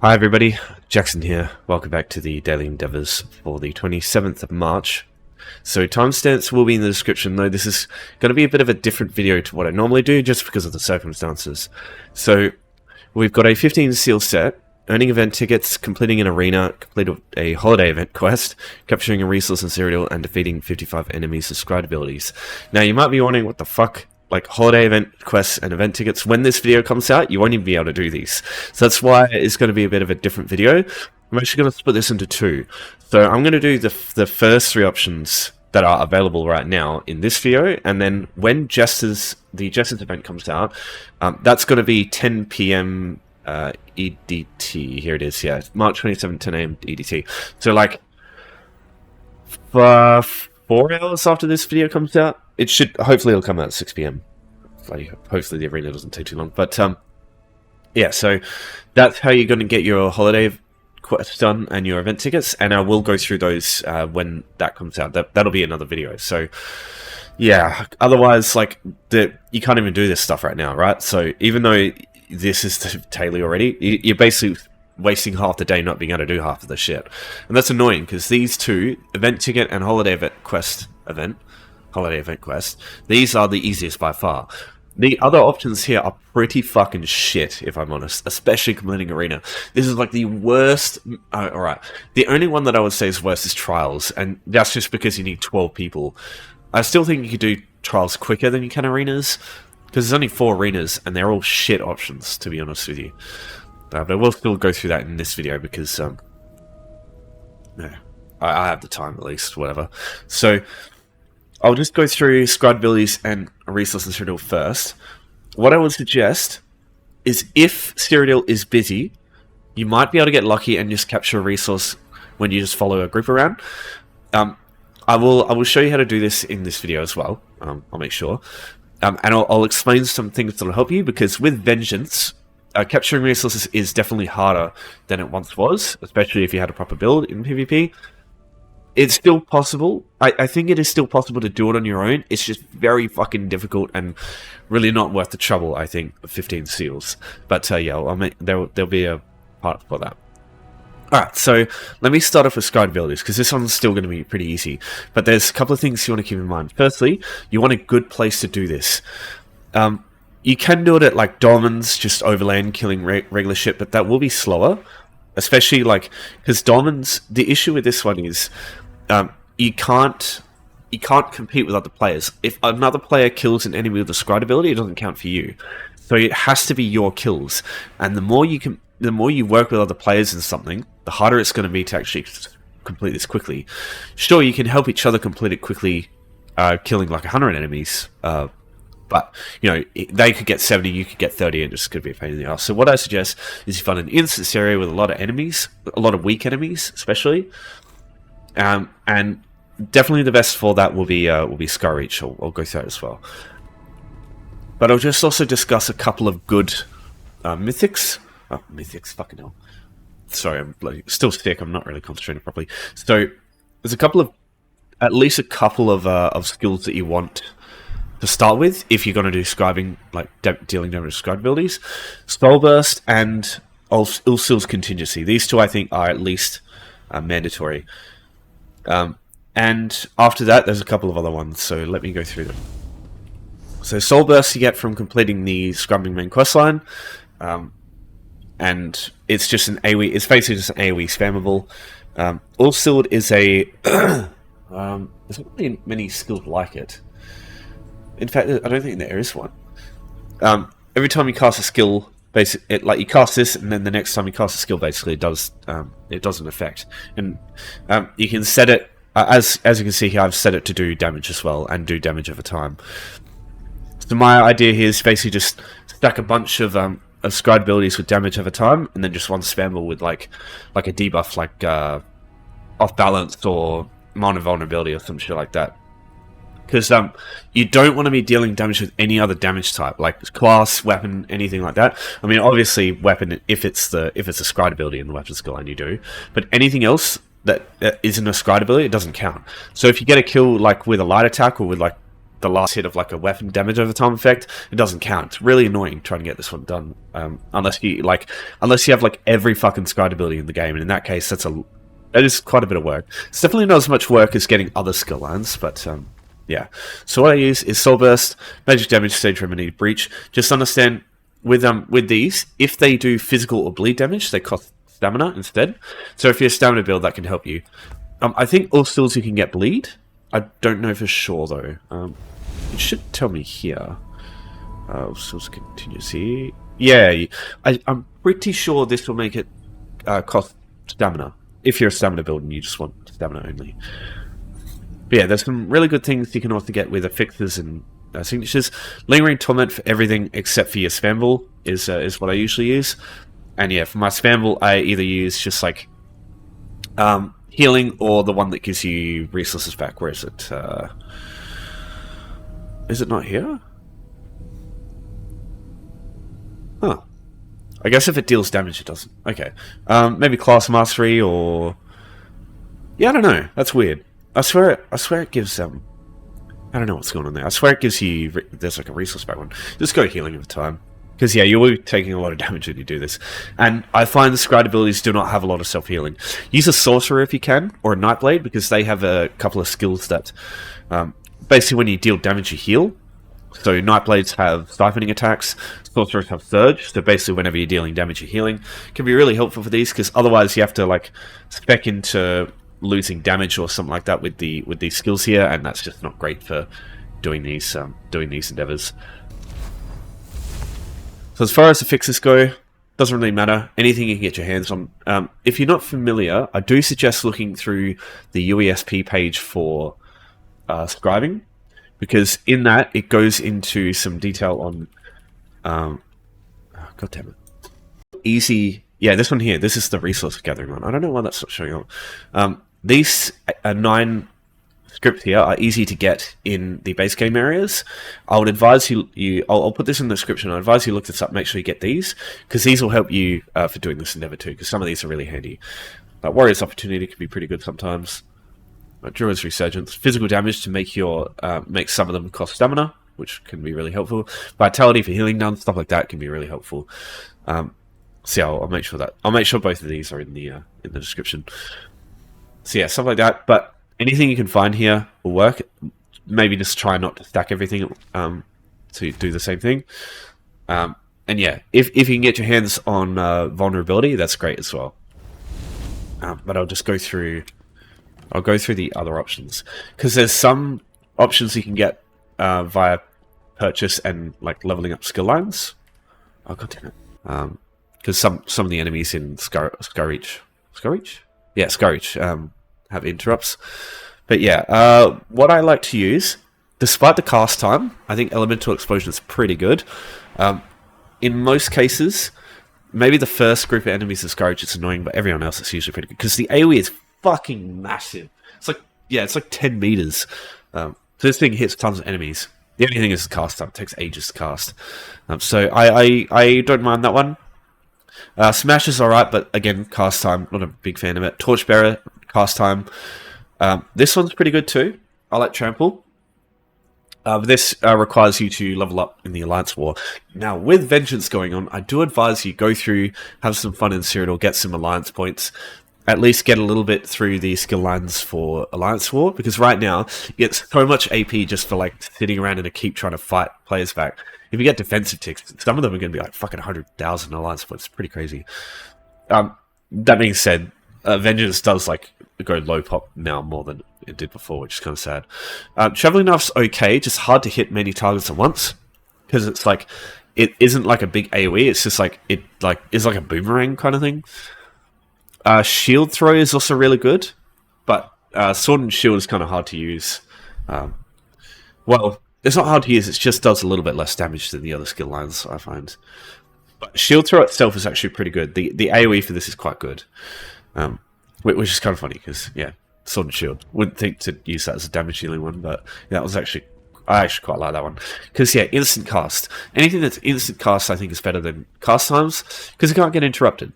Hi everybody, Jackson here. Welcome back to the Daily Endeavours for the 27th of March. So timestamps will be in the description, though this is going to be a bit of a different video to what I normally do just because of the circumstances. So we've got a 15 seal set, earning event tickets, completing an arena, completed a holiday event quest, capturing a resource in Cyrodiil, and defeating 55 enemies with Scribed abilities. Now you might be wondering what the fuck, like holiday event quests and event tickets. When this video comes out, you won't even be able to do these. So that's why it's going to be a bit of a different video. I'm actually going to split this into two. So I'm going to do the first three options that are available right now in this video, and then when the Jesters event comes out, that's going to be 10 PM EDT. Here it is, yeah, March 27, 10 AM EDT. So like 4 hours after this video comes out, hopefully it'll come out at 6 PM. Hopefully the arena doesn't take too long. But yeah, so that's how you're going to get your holiday quest done and your event tickets, and I will go through those when that comes out. That'll be another video. So yeah, otherwise, like, you can't even do this stuff right now, right? So even though this is the daily already, you're basically wasting half the day not being able to do half of the shit. And that's annoying, because these two, event ticket and holiday event quest, these are the easiest by far. The other options here are pretty fucking shit, if I'm honest, especially completing arena. This is like the worst. Alright, the only one that I would say is worse is trials, and that's just because you need 12 people. I still think you could do trials quicker than you can arenas, because there's only 4 arenas, and they're all shit options, to be honest with you. But I will still go through that in this video, because I have the time, at least, whatever. So I'll just go through Scribed abilities and resource in Cyrodiil first. What I would suggest is, if Cyrodiil is busy, you might be able to get lucky and just capture a resource when you just follow a group around. I will show you how to do this in this video as well. I'll make sure. And I'll explain some things that will help you, because with Vengeance, capturing resources is definitely harder than it once was, especially if you had a proper build in PvP. It's still possible. I think it is still possible to do it on your own. It's just very fucking difficult and really not worth the trouble, I think, of 15 seals. But yeah, there'll be a part for that. Alright, so let me start off with Scribed abilities, because this one's still going to be pretty easy. But there's a couple of things you want to keep in mind. Firstly, you want a good place to do this. You can do it at like Dolmens, just overland, killing regular shit, but that will be slower. Especially like, because Dolmens, the issue with this one is, you can't compete with other players. If another player kills an enemy with a Scribed ability, it doesn't count for you. So it has to be your kills, and the more you work with other players in something, the harder it's going to be to actually complete this quickly. Sure, you can help each other complete it quickly, killing like 100 enemies, but you know, they could get 70, you could get 30, and it's going to be a pain in the ass. So what I suggest is you find an instance area with a lot of enemies, a lot of weak enemies, especially. And definitely the best for that will be Skyreach. I'll go through that as well. But I'll just also discuss a couple of good mythics. Oh, mythics, fucking hell. Sorry, I'm still sick. I'm not really concentrating properly. So there's at least a couple of skills that you want to start with if you're going to do scribing, like dealing damage with Scribed abilities. Spellburst and Ulsil's Contingency. These two I think are at least mandatory. And after that, there's a couple of other ones, so let me go through them. So Soul Burst you get from completing the Scrubbing main questline, and it's just an AoE. It's basically just an AoE spammable. Ulsil is a there's not really many skills like it. In fact, I don't think there is one. Every time you cast a skill, like you cast this, and then the next time you cast a skill, basically it does an effect, and you can set it as you can see here. I've set it to do damage as well, and do damage over time. So my idea here is basically just stack a bunch of Scribed abilities with damage over time, and then just one spammable with like a debuff, like off balance or minor vulnerability or some shit like that. Because you don't want to be dealing damage with any other damage type, like class, weapon, anything like that. I mean, obviously, weapon if it's a Scribed ability in the weapon skill line, you do. But anything else that isn't a Scribed ability, it doesn't count. So if you get a kill like with a light attack or with like the last hit of like a weapon damage over time effect, it doesn't count. It's really annoying trying to get this one done, unless you have like every fucking Scribed ability in the game, and in that case, that is quite a bit of work. It's definitely not as much work as getting other skill lines, but yeah. So what I use is Soul Burst, Magic Damage, Stage Remedy, Breach. Just understand with these, if they do physical or bleed damage, they cost stamina instead. So if you're a stamina build, that can help you. I think all skills you can get bleed. I don't know for sure though. It should tell me here. Skills contingency. Yeah, I'm pretty sure this will make it cost stamina if you're a stamina build and you just want stamina only. But yeah, there's some really good things you can also get with affixes and signatures. Lingering Torment for everything except for your Spamble is what I usually use. And yeah, for my Spamble, I either use just like healing or the one that gives you resources back. Where is it? Is it not here? Huh. I guess if it deals damage, it doesn't. Okay. Maybe Class Mastery or... Yeah, I don't know. That's weird. I swear it gives... I don't know what's going on there. I swear it gives you... There's like a resource back one. Just go healing over time. Because, yeah, you'll be taking a lot of damage when you do this. And I find the Scribed abilities do not have a lot of self-healing. Use a Sorcerer if you can, or a Nightblade, because they have a couple of skills that... basically, when you deal damage, you heal. So, Nightblades have Siphoning attacks, Sorcerers have Surge, so basically whenever you're dealing damage, you're healing. Can be really helpful for these, because otherwise you have to, like, spec into losing damage or something like that with these skills here, and that's just not great for doing these endeavors. So as far as the fixes go, doesn't really matter. Anything you can get your hands on. If you're not familiar, I do suggest looking through the UESP page for scribing, because in that it goes into some detail on. God damn it! Easy. Yeah, this one here. This is the resource gathering one. I don't know why that's not showing up. These 9 scripts here are easy to get in the base game areas. I would advise I'll put this in the description. I advise you look this up, make sure you get these, because these will help you for doing this endeavor too, because some of these are really handy. Warrior's Opportunity can be pretty good sometimes. Druid's Resurgence. Physical damage to make make some of them cost stamina, which can be really helpful. Vitality for healing down, stuff like that can be really helpful. So yeah, I'll make sure both of these are in the description. So yeah, stuff like that, but anything you can find here will work. Maybe just try not to stack everything to do the same thing. And yeah, if you can get your hands on vulnerability, that's great as well. But I'll just go through the other options, because there's some options you can get via purchase and like leveling up skill lines. Oh god damn it! Because some of the enemies in Skyreach, have interrupts. But yeah, what I like to use, despite the cast time, I think Elemental Explosion is pretty good. In most cases, maybe the first group of enemies in Skyreach is annoying, but everyone else is usually pretty good, because the AoE is fucking massive. It's like 10 meters. So this thing hits tons of enemies. The only thing is the cast time. It takes ages to cast. So I don't mind that one. Smash is alright, but again, cast time, not a big fan of it. Torchbearer, cast time. This one's pretty good too. I like Trample. This requires you to level up in the Alliance War. Now, with Vengeance going on, I do advise you go through, have some fun in Cyrodiil, get some Alliance points. At least get a little bit through the skill lines for Alliance War, because right now, you get so much AP just for like sitting around in a keep trying to fight players back. If you get defensive ticks, some of them are going to be like fucking 100,000 Alliance points. It's pretty crazy. That being said, Vengeance does like go low pop now more than it did before, which is kind of sad. Traveling Knife's okay, just hard to hit many targets at once, because it's like it isn't like a big AoE. It's just like it's like a boomerang kind of thing. Shield Throw is also really good, but Sword and Shield is kind of hard to use. Well, it's not hard to use, it just does a little bit less damage than the other skill lines, I find. But Shield Throw itself is actually pretty good. The AoE for this is quite good. Which is kind of funny, because, yeah, Sword and Shield. Wouldn't think to use that as a damage dealing one, but yeah, that was actually... I actually quite like that one. Because, yeah, instant cast. Anything that's instant cast, I think, is better than cast times, because it can't get interrupted.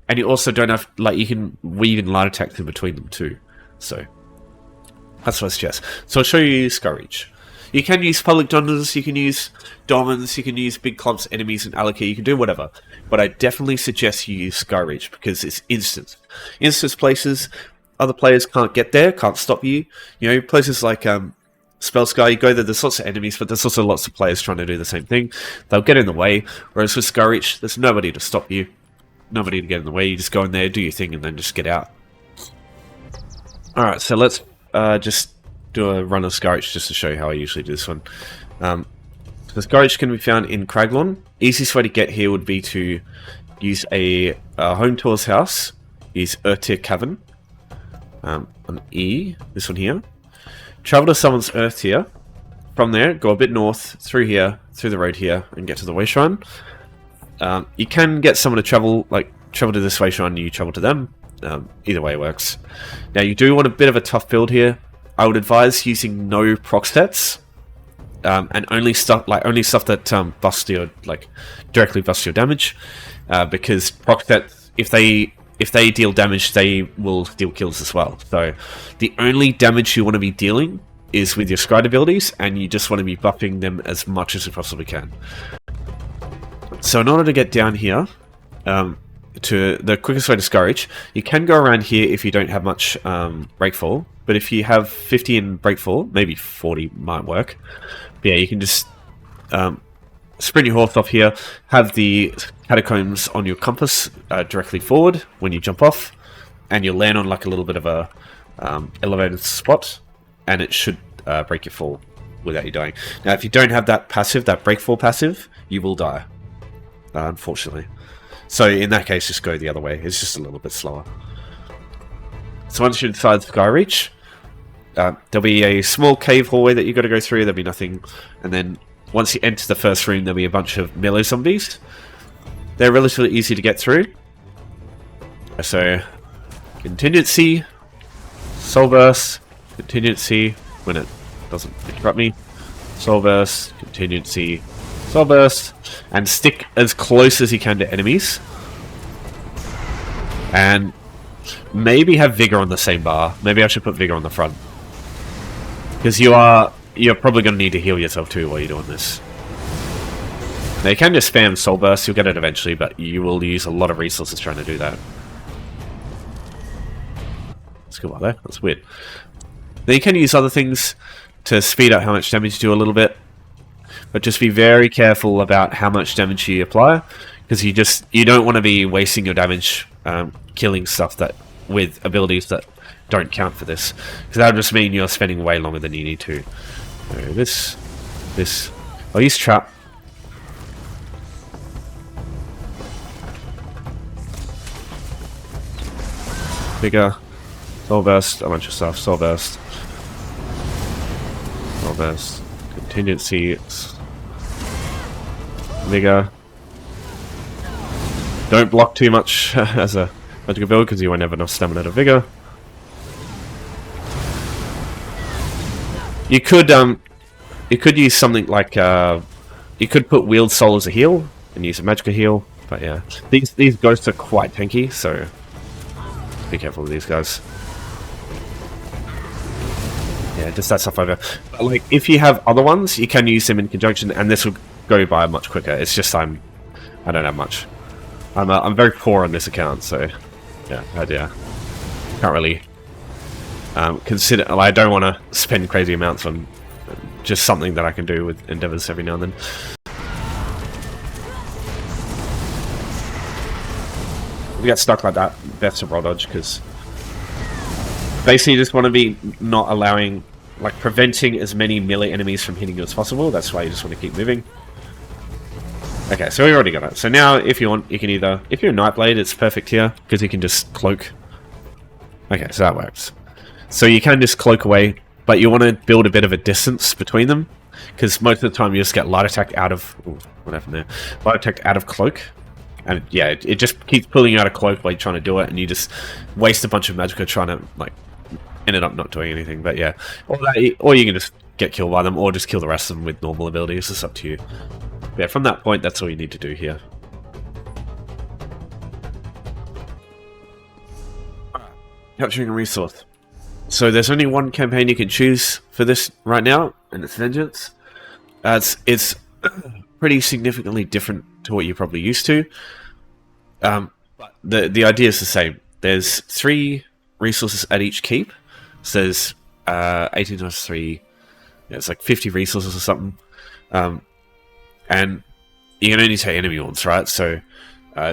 And you also don't have... Like, you can weave in light attacks in between them, too. So, that's what I suggest. So, I'll show you Skyreach. You can use public donors, you can use domins, you can use big clumps, enemies, and allocate. You can do whatever. But I definitely suggest you use Skyreach because it's instant. Instant places, other players can't get there, can't stop you. You know, places like Spellsky, you go there, there's lots of enemies, but there's also lots of players trying to do the same thing. They'll get in the way, whereas with Skyreach, there's nobody to stop you. Nobody to get in the way. You just go in there, do your thing, and then just get out. Alright, so let's just do a run of Skyreach just to show you how I usually do this one. So Skyreach can be found in Craglawn. Easiest way to get here would be to use a home tour's house, use Earthtear Cavern, on E, this one here. Travel to someone's Earthtear. From there, go a bit north, through here, through the road here, and get to the way shrine. You can get someone to travel to this way shrine and you travel to them. Either way works. Now you do want a bit of a tough build here. I would advise using no proc sets, and only stuff that busts your directly busts your damage, because proc sets, if they deal damage, they will deal kills as well. So the only damage you want to be dealing is with your Scribed abilities, and you just want to be buffing them as much as you possibly can. So in order to get down here, to the quickest way to Skyreach, you can go around here if you don't have much breakfall, but if you have 50 in breakfall, maybe 40 might work. But yeah, you can just sprint your horse off here, have the catacombs on your compass directly forward when you jump off, and you'll land on like a little bit of a elevated spot, and it should break your fall without you dying. Now if you don't have that passive, that breakfall passive, you will die, unfortunately. So in that case, just go the other way. It's just a little bit slower. So once you're inside Skyreach, there'll be a small cave hallway that you've got to go through. There'll be nothing. And then once you enter the first room, there'll be a bunch of melee zombies. They're relatively easy to get through. So, contingency, soul burst, contingency, when it doesn't interrupt me, soul burst, contingency, soul burst, and stick as close as you can to enemies. And maybe have vigor on the same bar. Maybe I should put vigor on the front, because you're probably going to need to heal yourself too while you're doing this. Now you can just spam soul burst, you'll get it eventually, but you will use a lot of resources trying to do that. Let's go by there, that's weird. Then you can use other things to speed up how much damage you do a little bit, but just be very careful about how much damage you apply, because you don't want to be wasting your damage killing stuff that with abilities that don't count for this, because that would just mean you're spending way longer than you need to. So this, I'll use trap. Bigger, soul burst, a bunch of stuff, soul burst, contingency, bigger. Don't block too much as a magical build, because you won't have enough stamina to vigor. You could use something like you could put wield soul as a heal and use a magical heal, but yeah, these ghosts are quite tanky, so be careful with these guys. Yeah, just that stuff over. But like, if you have other ones, you can use them in conjunction, and this will go by much quicker. It's just I don't have much. I'm very poor on this account, so yeah, can't really consider. I don't want to spend crazy amounts on just something that I can do with endeavors every now and then. If you get stuck like that, best to raw dodge, because basically you just want to be not allowing, like, preventing as many melee enemies from hitting you as possible. That's why you just want to keep moving. Okay, so we already got it. So now, if you want, you can either, if you're a Nightblade, it's perfect here, because you can just cloak. Okay, so that works. So you can just cloak away, but you want to build a bit of a distance between them, because most of the time you just get light attack out of, ooh, what happened there? Light attack out of cloak. And yeah, it just keeps pulling you out of cloak while you're trying to do it, and you just waste a bunch of magicka trying to, like, ended up not doing anything. But yeah, or you can just get killed by them, or just kill the rest of them with normal abilities. It's up to you. But yeah, from that point, that's all you need to do here. Capturing a resource. So there's only one campaign you can choose for this right now, and it's Vengeance. It's pretty significantly different to what you're probably used to. But the idea is the same. There's 3 resources at each keep. So there's 18 times 3. Yeah, it's like 50 resources or something. And you can only take enemy ones, right? So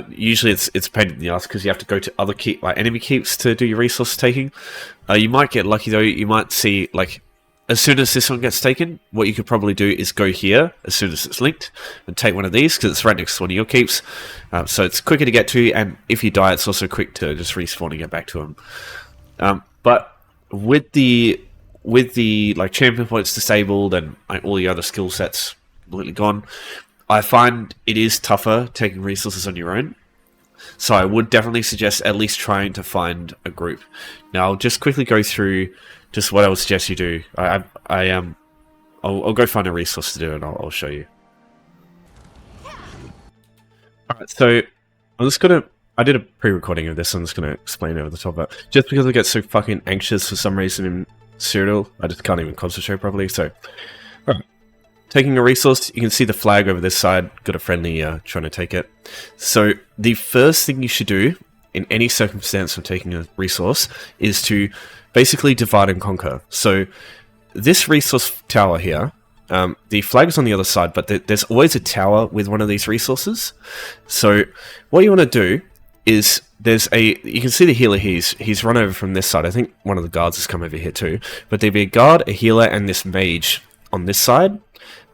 usually it's a pain in the ass because you have to go to other enemy keeps to do your resource taking. You might get lucky though. You might see like as soon as this one gets taken, what you could probably do is go here as soon as it's linked and take one of these because it's right next to one of your keeps. So it's quicker to get to, and if you die, it's also quick to just respawn and get back to them. But with the like champion points disabled and like, all the other skill sets completely gone, I find it is tougher taking resources on your own. So I would definitely suggest at least trying to find a group. Now I'll just quickly go through just what I would suggest you do. I'll go find a resource to do and I'll show you. Alright, so I'm just gonna... I did a pre-recording of this, so I'm just gonna explain over the top of it. Just because I get so fucking anxious for some reason in Cyrodiil, I just can't even concentrate properly, so... Alright. Taking a resource, you can see the flag over this side, got a friendly trying to take it. So the first thing you should do in any circumstance of taking a resource is to basically divide and conquer. So this resource tower here, the flag's on the other side, but there's always a tower with one of these resources. So what you want to do is you can see the healer, he's run over from this side. I think one of the guards has come over here too, but there'd be a guard, a healer, and this mage on this side.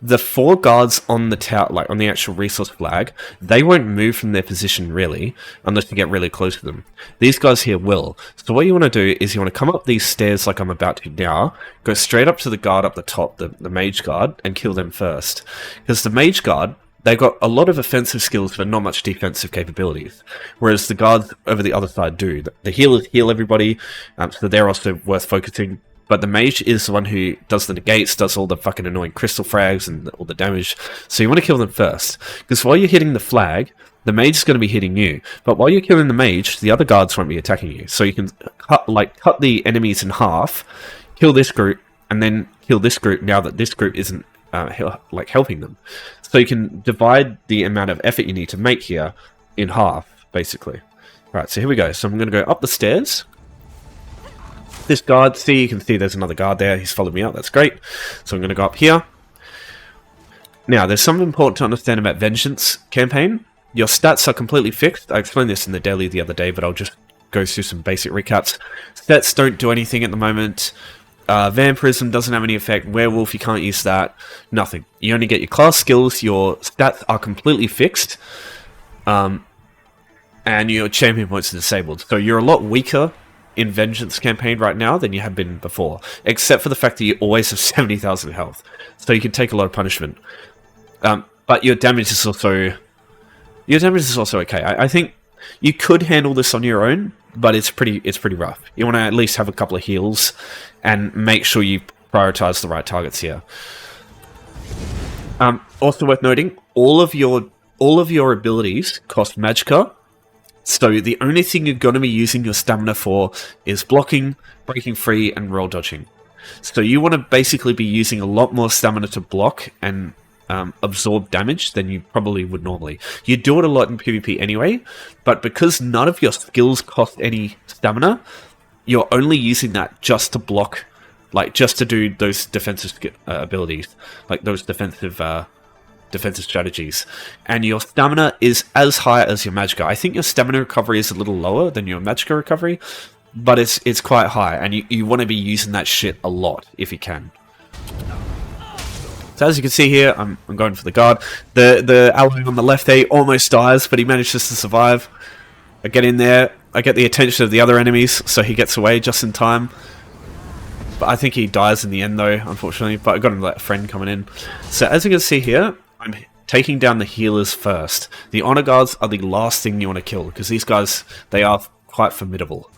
The 4 guards on the tower, like on the actual resource flag, they won't move from their position really, unless you get really close to them. These guys here will. So what you want to do is you want to come up these stairs like I'm about to now, go straight up to the guard up the top, the mage guard, and kill them first. Because the mage guard, they've got a lot of offensive skills but not much defensive capabilities, whereas the guards over the other side do. The healers heal everybody, so they're also worth focusing. But the mage is the one who does the negates, does all the fucking annoying crystal frags and all the damage. So you want to kill them first. Because while you're hitting the flag, the mage is going to be hitting you. But while you're killing the mage, the other guards won't be attacking you. So you can cut the enemies in half, kill this group, and then kill this group now that this group isn't helping them. So you can divide the amount of effort you need to make here in half, basically. Right, so here we go. So I'm going to go up the stairs. This guard, you can see there's another guard there. He's followed me up. That's great. So I'm going to go up here. Now, there's something important to understand about Vengeance campaign. Your stats are completely fixed. I explained this in the daily the other day, but I'll just go through some basic recaps. Stats don't do anything at the moment. Vampirism doesn't have any effect. Werewolf, you can't use that. Nothing. You only get your class skills. Your stats are completely fixed. And your champion points are disabled. So you're a lot weaker in Vengeance campaign right now than you have been before, except for the fact that you always have 70,000 health, so you can take a lot of punishment. But your damage is also okay. I think you could handle this on your own, but it's pretty rough. You want to at least have a couple of heals and make sure you prioritize the right targets here. Also worth noting, all of your abilities cost magicka. So the only thing you're going to be using your stamina for is blocking, breaking free, and roll dodging. So you want to basically be using a lot more stamina to block and absorb damage than you probably would normally. You do it a lot in PvP anyway, but because none of your skills cost any stamina, you're only using that just to block, like just to do those defensive abilities, like those defensive strategies, and your stamina is as high as your magicka. I think your stamina recovery is a little lower than your magicka recovery, but it's quite high, and you want to be using that shit a lot if you can. So as you can see here, I'm going for the guard. The ally on the left there almost dies, but he manages to survive. I get in there, I get the attention of the other enemies, so he gets away just in time. But I think he dies in the end though, unfortunately, but I got him that friend coming in. So as you can see here, I'm taking down the healers first. The honor guards are the last thing you want to kill, because these guys, they are quite formidable.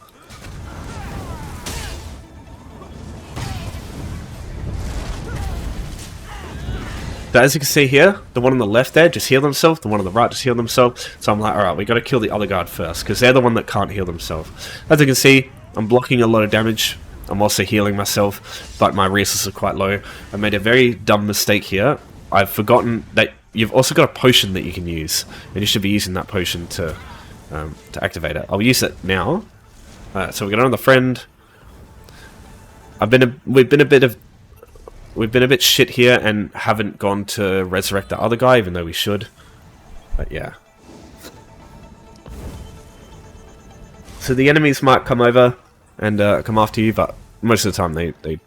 So as you can see here, the one on the left there just healed themselves, the one on the right just healed themselves. So I'm like, alright, we got to kill the other guard first, because they're the one that can't heal themselves. As you can see, I'm blocking a lot of damage I'm also healing myself, but my resources are quite low. I made a very dumb mistake here. I've forgotten that you've also got a potion that you can use, and you should be using that potion to activate it. I'll use it now. So we're going on the friend. We've been a bit shit here and haven't gone to resurrect the other guy, even though we should. But yeah. So the enemies might come over and come after you, but most of the time they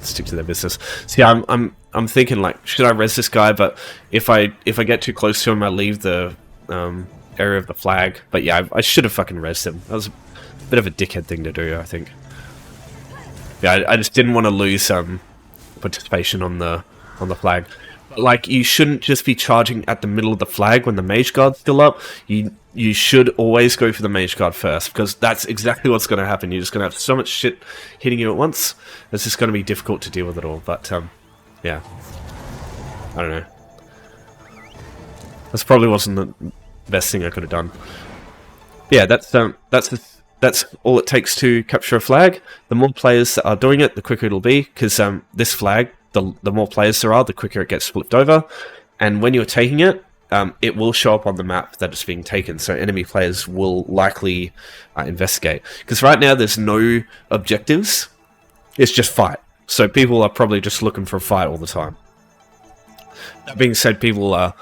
stick to their business. So yeah, I'm thinking like, should I res this guy? But if I get too close to him, I leave the area of the flag. But yeah, I should have fucking resed him. That was a bit of a dickhead thing to do, I think. Yeah, I just didn't want to lose participation on the flag. But like, you shouldn't just be charging at the middle of the flag when the mage guard's still up. You should always go for the mage guard first, because that's exactly what's going to happen. You're just going to have so much shit hitting you at once. It's just going to be difficult to deal with it all. But yeah, I don't know. This probably wasn't the best thing I could have done. Yeah, that's all it takes to capture a flag. The more players that are doing it, the quicker it'll be, because this flag, the more players there are, the quicker it gets flipped over. And when you're taking it, it will show up on the map that it's being taken, so enemy players will likely investigate. Because right now there's no objectives, it's just fight. So people are probably just looking for a fight all the time. That being said, people are...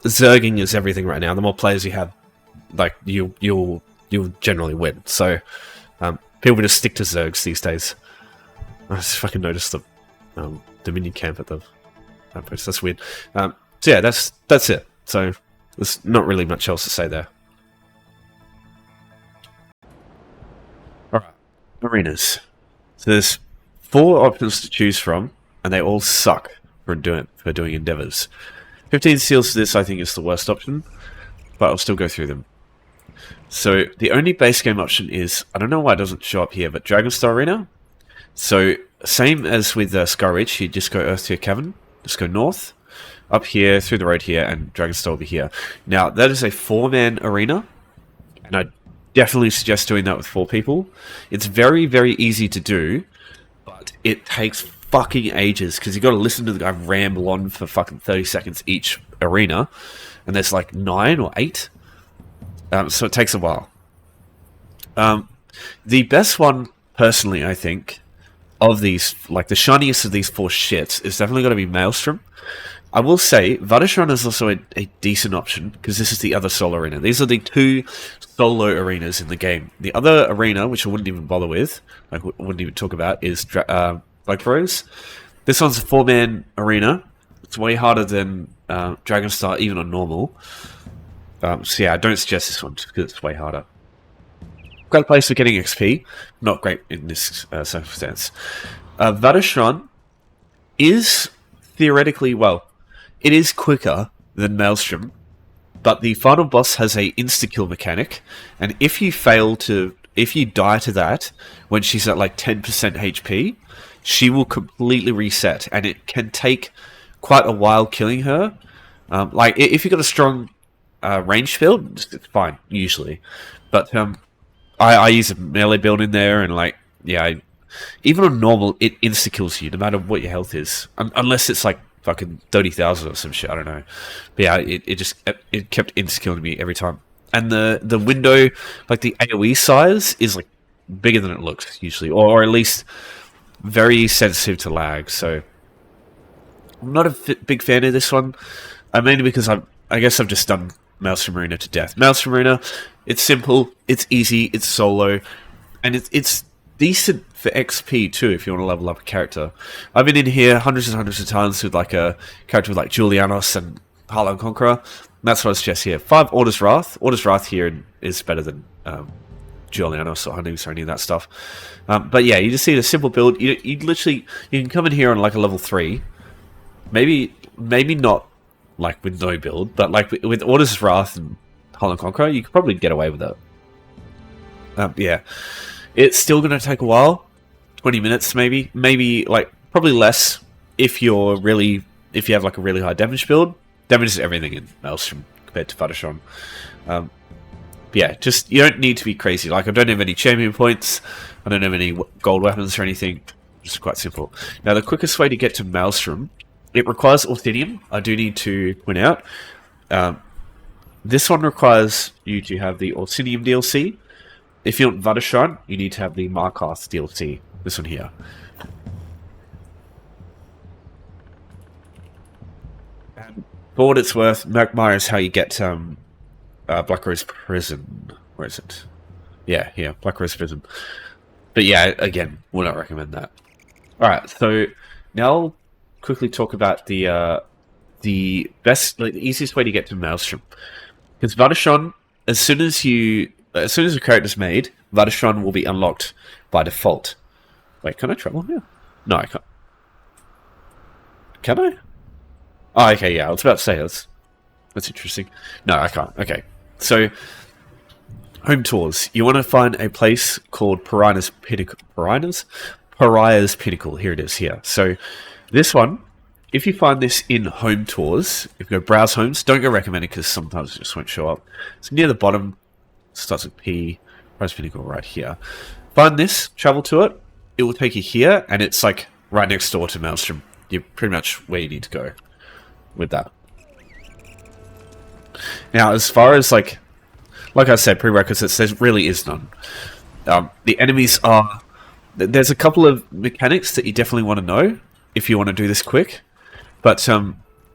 Zerging is everything right now. The more players you have, like, you'll generally win. So people just stick to Zergs these days. I just fucking noticed the minion camp at the outpost. That's weird. So yeah, that's it. So there's not really much else to say there. Alright, arenas. So there's 4 options to choose from, and they all suck for doing endeavors. 15 seals to this, I think, is the worst option, but I'll still go through them. So the only base game option is, I don't know why it doesn't show up here, but Dragonstar Arena. So same as with Skyreach, you just go Earthtear Cavern, just go north, up here, through the road here, and Dragonstar will be here. Now, that is a 4-man arena, and I definitely suggest doing that with 4 people. It's very, very easy to do, but it takes fucking ages, because you've got to listen to the guy ramble on for fucking 30 seconds each arena, and there's like 9 or 8, so it takes a while. The best one, personally, I think, of these, like the shiniest of these 4 shits, is definitely going to be Maelstrom. I will say, Vadashran is also a decent option, because this is the other solo arena. These are the 2 solo arenas in the game. The other arena, which I wouldn't even bother with, like wouldn't even talk about, is Black Rose. This one's a 4-man arena. It's way harder than Dragonstar, even on normal. So yeah, I don't suggest this one, because it's way harder. Great place for getting XP. Not great in this circumstance. Vadashran is theoretically, well, it is quicker than Maelstrom, but the final boss has a insta-kill mechanic, and if you die to that, when she's at like 10% HP, she will completely reset, and it can take quite a while killing her. Like, if you've got a strong range build, it's fine, usually. But I use a melee build in there, and like, yeah, even on normal, it insta-kills you, no matter what your health is. Unless it's like fucking 30,000 or some shit, I don't know. But yeah, it kept insta-killing me every time. And the window, like the AoE size, is like bigger than it looks, usually. Or at least very sensitive to lag, so I'm not a big fan of this one. Mainly because I guess I've just done Maelstrom Arena to death. Maelstrom Arena, it's simple, it's easy, it's solo, and it's decent for XP too if you want to level up a character. I've been in here hundreds and hundreds of times with like a character with like Julianos and Harlan Conqueror. That's what I suggest here. 5 Order's Wrath. Order's Wrath here is better than Julianos or Hunting or any of that stuff. But yeah, you just need a simple build. You can come in here on like a level 3. Maybe not like with no build, but like with Order's Wrath and Harlan Conqueror, you could probably get away with it. Yeah. It's still going to take a while. 20 minutes maybe. Maybe like probably less if you have like a really high damage build. Damage is everything in Maelstrom compared to Vadashran. yeah, just you don't need to be crazy. Like I don't have any champion points, I don't have any gold weapons or anything. Just quite simple. Now the quickest way to get to Maelstrom, it requires Orthinium. I do need to point out. This one requires you to have the Orthinium DLC. If you want Vadashon, you need to have the Markarth DLC. This one here. And for what it's worth, Magmire is how you get Black Rose Prison. Where is it? Yeah, here, Black Rose Prison. But yeah, again, would not recommend that. Alright, so now I'll quickly talk about the best, like, the easiest way to get to Maelstrom. Because Vadashon, as soon as the character's made, Vadashon will be unlocked by default. Wait, can I travel here? No, I can't. Can I? Oh, okay, yeah, I was about to say that's interesting. No, I can't. Okay, so home tours. You want to find a place called Pariah's Pinnacle. Pariah's Pinnacle. Here it is. Here. So this one, if you find this in home tours, if you go browse homes, don't go recommended because sometimes it just won't show up. It's near the bottom. Starts with P. Pariah's Pinnacle right here. Find this. Travel to it. It will take you here, and it's like right next door to Maelstrom. You're pretty much where you need to go with that. Now, as far as like I said, prerequisites, there really is none. The enemies are... There's a couple of mechanics that you definitely want to know if you want to do this quick. But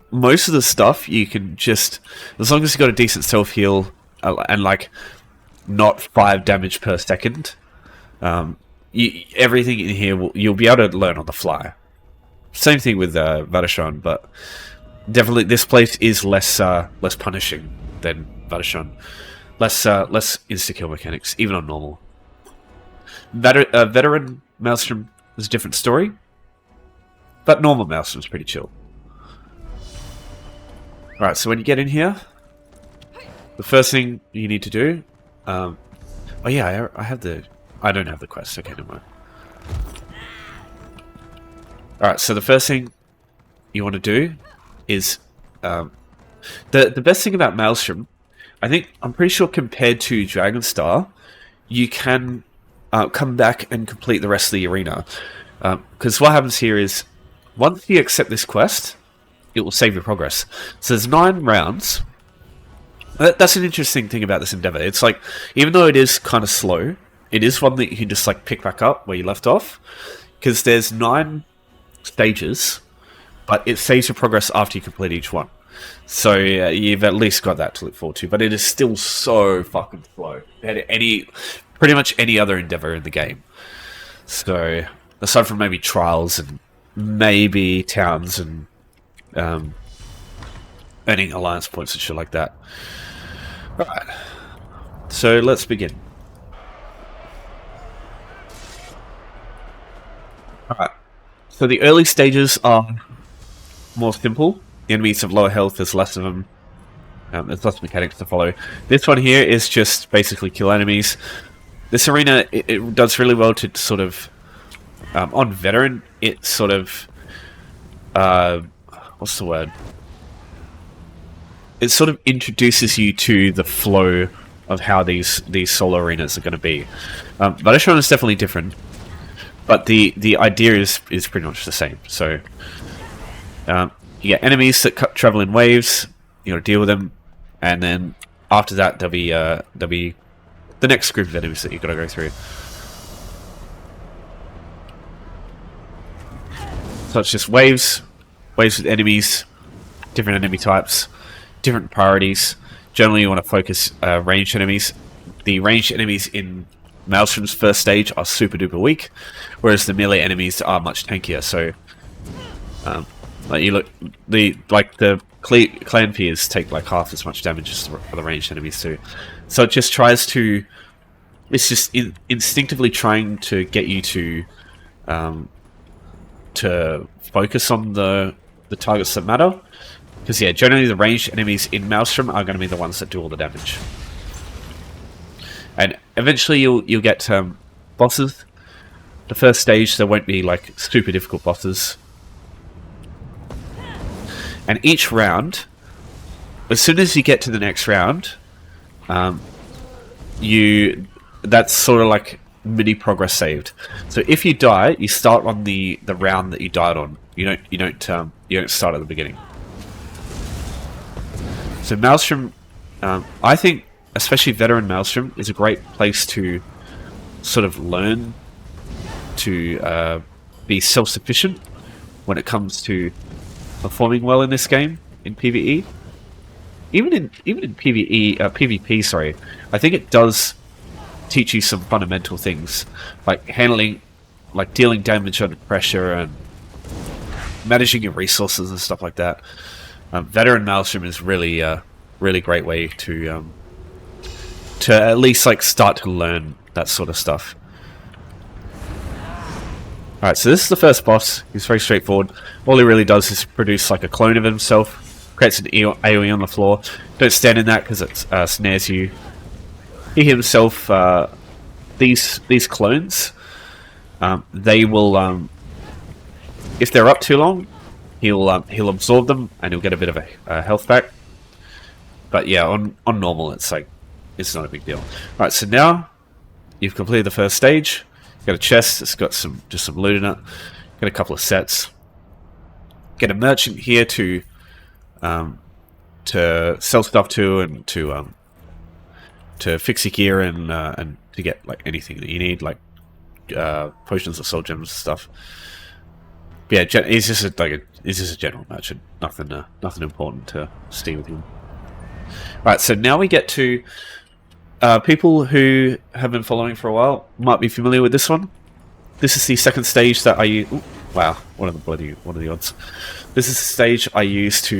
most of the stuff you can just... As long as you've got a decent self-heal and like not 5 damage per second, everything in here, you'll be able to learn on the fly. Same thing with Vadashon, but definitely this place is less punishing than Vadashon. Less insta-kill mechanics, even on normal. Veteran Maelstrom is a different story, but normal Maelstrom's pretty chill. Alright, so when you get in here, the first thing you need to do... oh yeah, I don't have the quest, okay, never mind. Alright, so the first thing you want to do is... the best thing about Maelstrom, I'm pretty sure compared to Dragonstar, you can come back and complete the rest of the arena. Because what happens here is, once you accept this quest, it will save your progress. So there's 9 rounds. That's an interesting thing about this endeavor. It's like, even though it is kind of slow, it is one that you can just like pick back up where you left off. Because there's 9 stages, but it saves your progress after you complete each one. So you've at least got that to look forward to, but it is still so fucking slow. Pretty much any other endeavor in the game. So aside from maybe trials and maybe towns and earning alliance points and shit like that. Right. So let's begin. Alright. So the early stages are more simple. The enemies have lower health, there's less of them. There's less mechanics to follow. This one here is just basically kill enemies. This arena, it does really well to sort of... on Veteran, it sort of... what's the word? It sort of introduces you to the flow of how these solo arenas are going to be. Vadashon is definitely different, but the idea is pretty much the same. So... you get enemies that travel in waves. You got to deal with them, and then after that, there'll be the next group of enemies that you got to go through. So it's just waves with enemies, different enemy types, different priorities. Generally, you want to focus ranged enemies. The ranged enemies in Maelstrom's first stage are super duper weak, whereas the melee enemies are much tankier. So. The clan peers take like half as much damage as the ranged enemies too. So it just tries to... It's just instinctively trying to get you to focus on the targets that matter. Because yeah, generally the ranged enemies in Maelstrom are going to be the ones that do all the damage. And eventually you'll get bosses. The first stage there won't be like super difficult bosses. And each round, as soon as you get to the next round, that's sort of like mini progress saved. So if you die, you start on the round that you died on. You don't start at the beginning. So Maelstrom, I think, especially veteran Maelstrom, is a great place to sort of learn to be self-sufficient when it comes to performing well in this game in PvE. Even in PvP, sorry, I think it does teach you some fundamental things like handling, like dealing damage under pressure and managing your resources and stuff like that. Veteran Maelstrom is really great way to at least like start to learn that sort of stuff. Alright, so this is the first boss. He's very straightforward. All he really does is produce like a clone of himself, creates an AoE on the floor. Don't stand in that because it snares you. He himself, these clones, they will, if they're up too long, he'll absorb them and he'll get a bit of a health back. But yeah, on normal, it's not a big deal. Alright, so now you've completed the first stage. You've got a chest. It's got just some loot in it. Got a couple of sets. Get a merchant here to sell stuff to and to fix your gear and to get like anything that you need, like potions or soul gems and stuff. But yeah, he's just a general merchant. Nothing important to steal with him. Right, so now we get to people who have been following for a while might be familiar with this one. This is the second stage that I use. Wow, what are the odds? This is the stage I use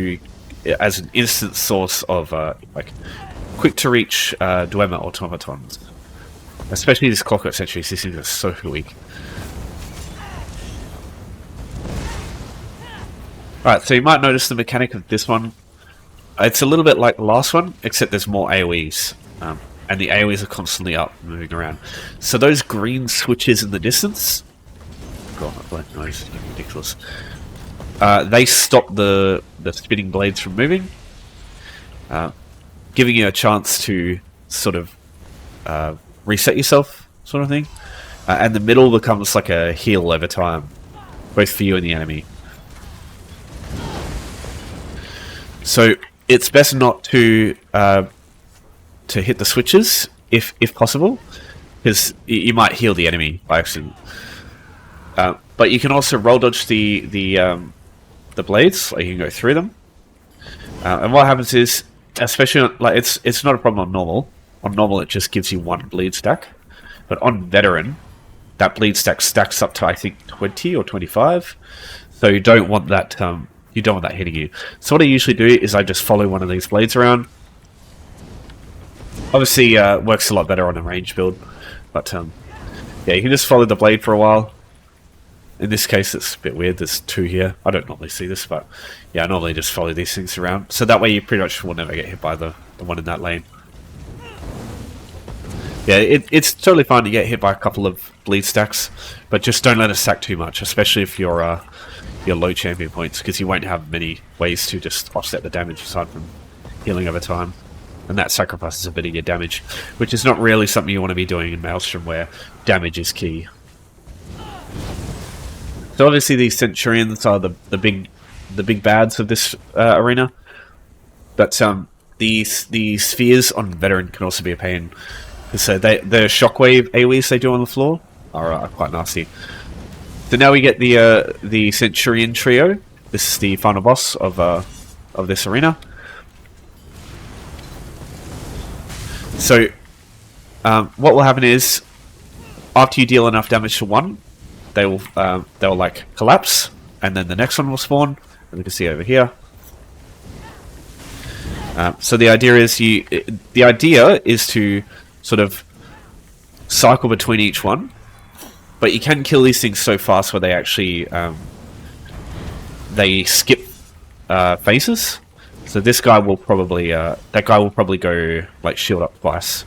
as an instant source of like quick to reach Dwemer automatons. Especially these clockwork sentries. These things are so weak. Alright, so you might notice the mechanic of this one. It's a little bit like the last one, except there's more AoEs. And the AoEs are constantly up, moving around. So those green switches in the distance... God, that black noise is ridiculous. They stop the spinning blades from moving, giving you a chance to sort of reset yourself, sort of thing. And the middle becomes like a heal over time, both for you and the enemy. So it's best not to hit the switches if possible, because you might heal the enemy by accident. But you can also roll dodge the blades, like you can go through them. And what happens is, especially like it's not a problem on normal. On normal, it just gives you one bleed stack, but on veteran, that bleed stack stacks up to I think 20 or 25. So you don't want that. You don't want that hitting you. So what I usually do is I just follow one of these blades around. Obviously, works a lot better on a range build, but yeah, you can just follow the blade for a while. In this case, it's a bit weird. There's two here. I don't normally see this, but yeah, I normally just follow these things around. So that way, you pretty much will never get hit by the one in that lane. Yeah, it's totally fine to get hit by a couple of bleed stacks, but just don't let it stack too much, especially if you're low champion points, because you won't have many ways to just offset the damage aside from healing over time. And that sacrifices a bit of your damage, which is not really something you want to be doing in Maelstrom, where damage is key. So obviously these Centurions are the big bads of this arena, but the spheres on veteran can also be a pain. So the shockwave AoEs they do on the floor are quite nasty. So now we get the Centurion trio. This is the final boss of this arena. So what will happen is, after you deal enough damage to one, they'll like collapse, and then the next one will spawn. And we can see over here. So the idea is to sort of cycle between each one, but you can kill these things so fast where they actually they skip phases. So this guy will probably go like shield up twice.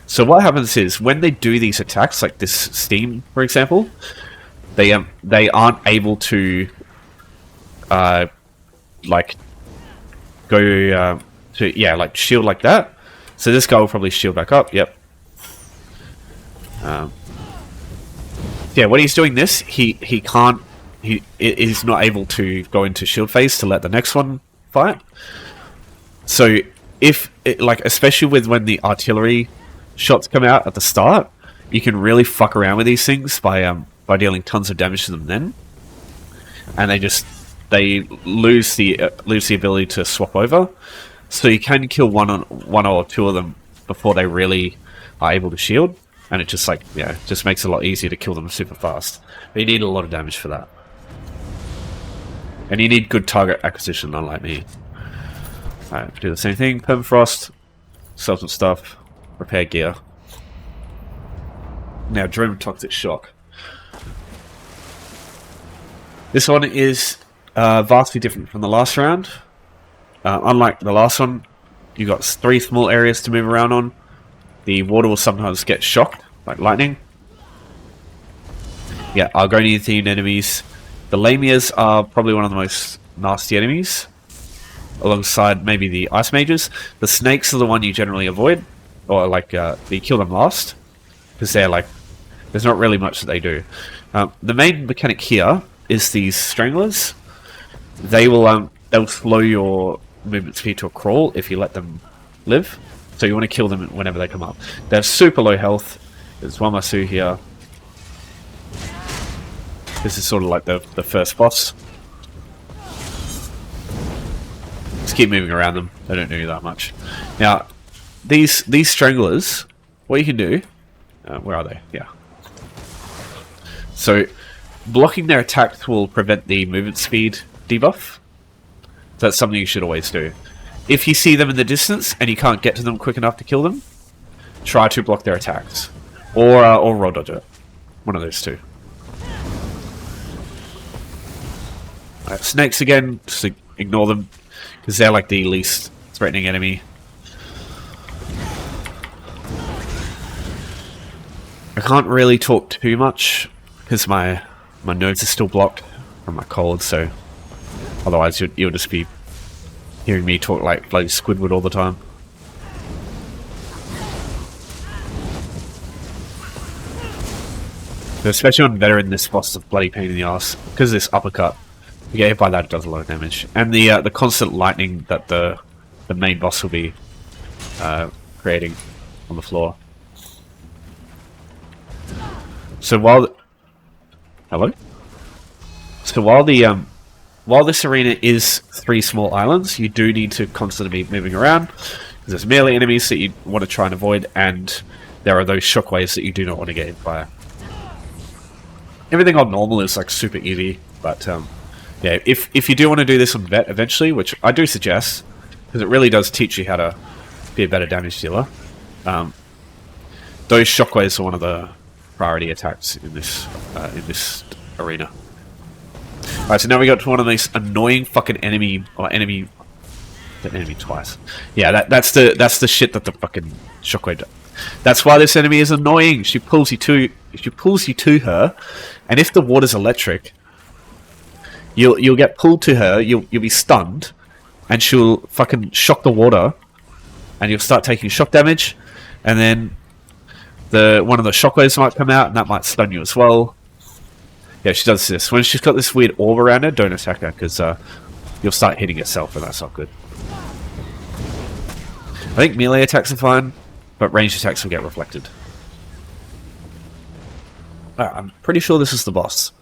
So what happens is, when they do these attacks, like this steam, for example, they aren't able to like go to like shield like that. So this guy will probably shield back up. Yep. Yeah, when he's doing this, he can't. He is not able to go into shield phase to let the next one fight. So if it, like, especially with when the artillery shots come out at the start, you can really fuck around with these things by dealing tons of damage to them then, and they lose the ability to swap over. So you can kill one or two of them before they really are able to shield, and it just just makes it a lot easier to kill them super fast. But you need a lot of damage for that. And you need good target acquisition, unlike me. Alright, do the same thing. Permafrost, sell some stuff, repair gear. Now, Dream Toxic Shock. This one is vastly different from the last round. Unlike the last one, you got 3 small areas to move around on. The water will sometimes get shocked, like lightning. Yeah, Argonian-themed enemies. The Lamias are probably one of the most nasty enemies, alongside maybe the Ice Mages. The Snakes are the one you generally avoid, or you kill them last, because they're there's not really much that they do. The main mechanic here is these Stranglers. They'll slow your movement speed to a crawl if you let them live, so you want to kill them whenever they come up. They have super low health. There's one Masu here. This is sort of like the first boss. Just keep moving around them. They don't do that much. Now, these Stranglers, what you can do... where are they? Yeah. So, blocking their attacks will prevent the movement speed debuff. So that's something you should always do. If you see them in the distance and you can't get to them quick enough to kill them, try to block their attacks. Or roll dodge it. One of those two. Right, snakes again, just ignore them, because they're like the least threatening enemy. I can't really talk too much, because my nose is still blocked from my cold, so otherwise you'll just be hearing me talk like bloody Squidward all the time. But especially on veteran, this boss is a bloody pain in the ass, because of this uppercut. You get hit by that, it does a lot of damage. And the constant lightning that the main boss will be creating on the floor. So while this arena is 3 small islands, you do need to constantly be moving around, because there's melee enemies that you want to try and avoid, and there are those shockwaves that you do not want to get hit by. Everything on normal is like super easy, but yeah, if you do want to do this on vet eventually, which I do suggest, because it really does teach you how to be a better damage dealer, those shockwaves are one of the priority attacks in this arena. Alright, so now we got to one of these annoying fucking enemy twice. Yeah, that's the shit that the fucking shockwave does. That's why this enemy is annoying. She pulls you to her, and if the water's electric, you'll get pulled to her, you'll be stunned, and she'll fucking shock the water, and you'll start taking shock damage, and then one of the shockwaves might come out, and that might stun you as well. Yeah, she does this. When she's got this weird orb around her, don't attack her, because you'll start hitting yourself, and that's not good. I think melee attacks are fine, but ranged attacks will get reflected. I'm pretty sure this is the boss.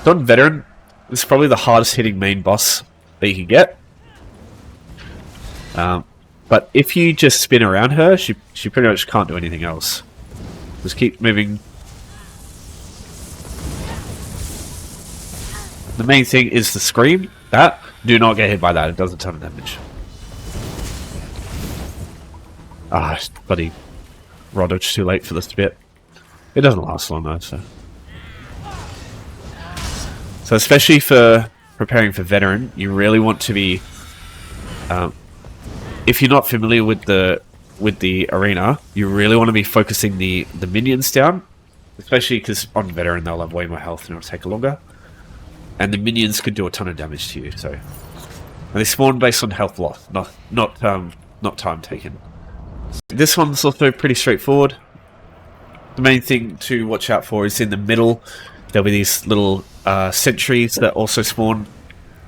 On veteran, this is probably the hardest hitting main boss that you can get. But if you just spin around her, she pretty much can't do anything else. Just keep moving. The main thing is the scream. Do not get hit by that. It does a ton of damage. Bloody Rodage too late for this bit. It doesn't last long though, so. So especially for preparing for veteran, you really want to be. If you're not familiar with the arena, you really want to be focusing the minions down, especially because on veteran they'll have way more health and it'll take longer, and the minions could do a ton of damage to you. So, and they spawn based on health loss, not time taken. This one's also pretty straightforward. The main thing to watch out for is in the middle. There'll be these little sentries that also spawn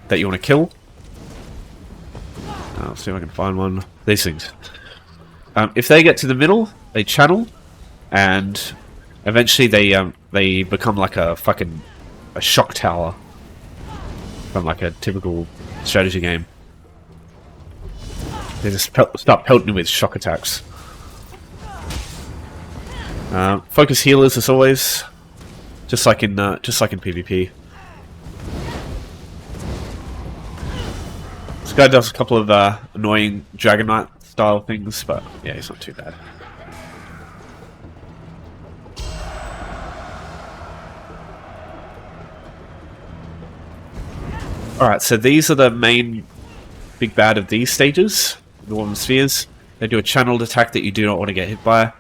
that you want to kill. I'll see if I can find one. These things. If they get to the middle, they channel, and eventually they become like a fucking shock tower from like a typical strategy game. They just start pelting with shock attacks. Focus healers as always, just like in PvP. This guy does a couple of annoying Dragon Knight style things, but yeah, he's not too bad. Alright, so these are the main big bad of these stages, the Dwarven Spheres. They do a channeled attack that you do not want to get hit by.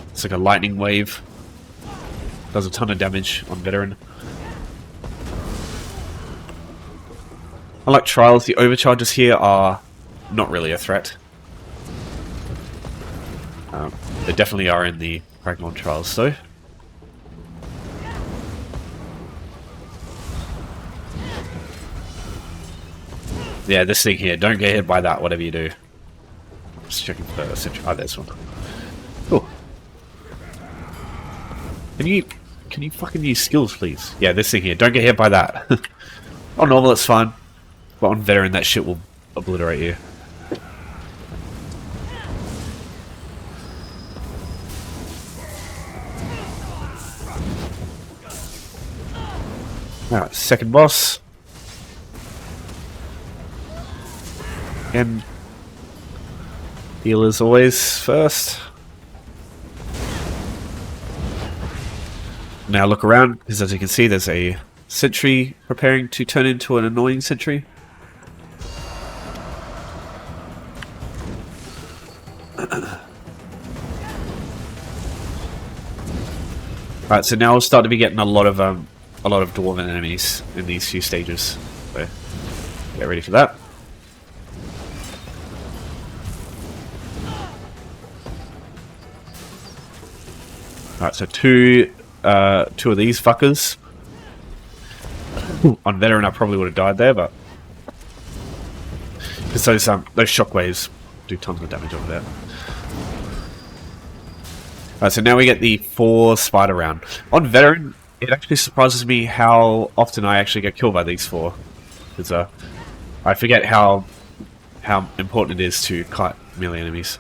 It's like a lightning wave. Does a ton of damage on Veteran. Unlike Trials, the overcharges here are not really a threat. They definitely are in the Ragnar Trials though. Yeah, this thing here, don't get hit by that, whatever you do. Just checking for the century. Oh, there's one. Oh. Can you fucking use skills, please? Yeah, this thing here, don't get hit by that. On normal, it's fine. But on Veteran, that shit will obliterate you. Alright, second boss. Again, healers always first. Now look around, because as you can see, there's a sentry preparing to turn into an annoying sentry. Alright, so now we'll start to be getting a lot of dwarven enemies in these few stages. So get ready for that. Alright, so two of these fuckers. On Veteran, I probably would have died there, but because those shockwaves do tons of damage over there. Alright, so now we get the 4 spider round. On Veteran, it actually surprises me how often I actually get killed by these 4. Because I forget how important it is to kite melee enemies.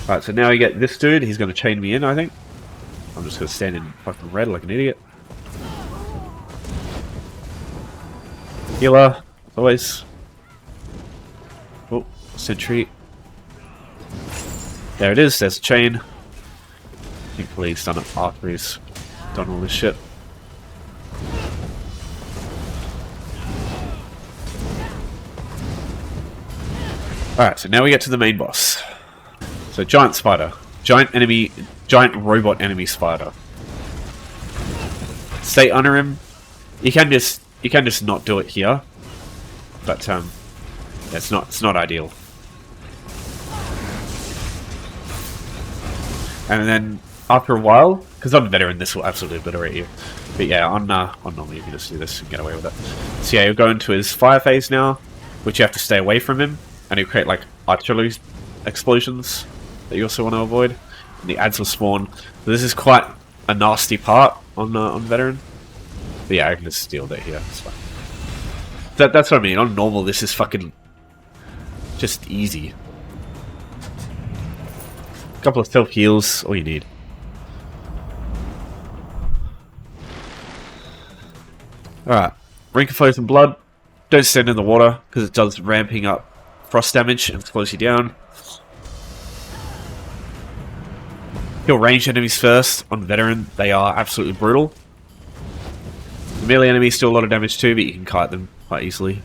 Alright, so now we get this dude. He's going to chain me in, I think. I'm just going to stand in fucking red like an idiot. Healer, as always. Oh, sentry. There it is, there's a chain. Thankfully he's done it after he's done all this shit. Alright, so now we get to the main boss. So giant spider. Giant robot enemy spider. Stay under him. You can just not do it here. But it's not ideal. And then after a while, because on Veteran this will absolutely obliterate you. But yeah, on normal you can just do this and get away with it. So yeah, you'll go into his fire phase now, which you have to stay away from him, and he'll create like artillery explosions that you also want to avoid. And the ads will spawn. So this is quite a nasty part on Veteran. But yeah, I can just deal with it here. It's fine. That's what I mean. On normal, this is fucking just easy. A couple of self heals, all you need. Alright, Ring of Frozen Blood. Don't stand in the water because it does ramping up frost damage and slows you down. Kill ranged enemies first. On Veteran, they are absolutely brutal. The melee enemies do a lot of damage too, but you can kite them quite easily.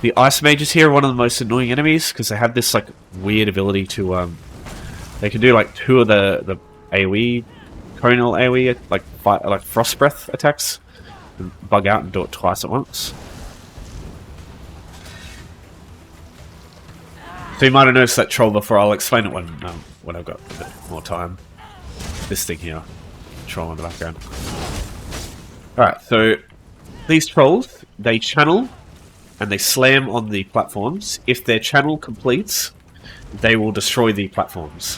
The Ice Mages here are one of the most annoying enemies because they have this like weird ability to they can do like 2 of the AoE, conal AoE like Frost Breath attacks, and bug out and do it twice at once. So you might have noticed that troll before. I'll explain it when I've got a bit more time. This thing here, troll in the background. Alright, so these trolls, they channel and they slam on the platforms. If their channel completes, they will destroy the platforms,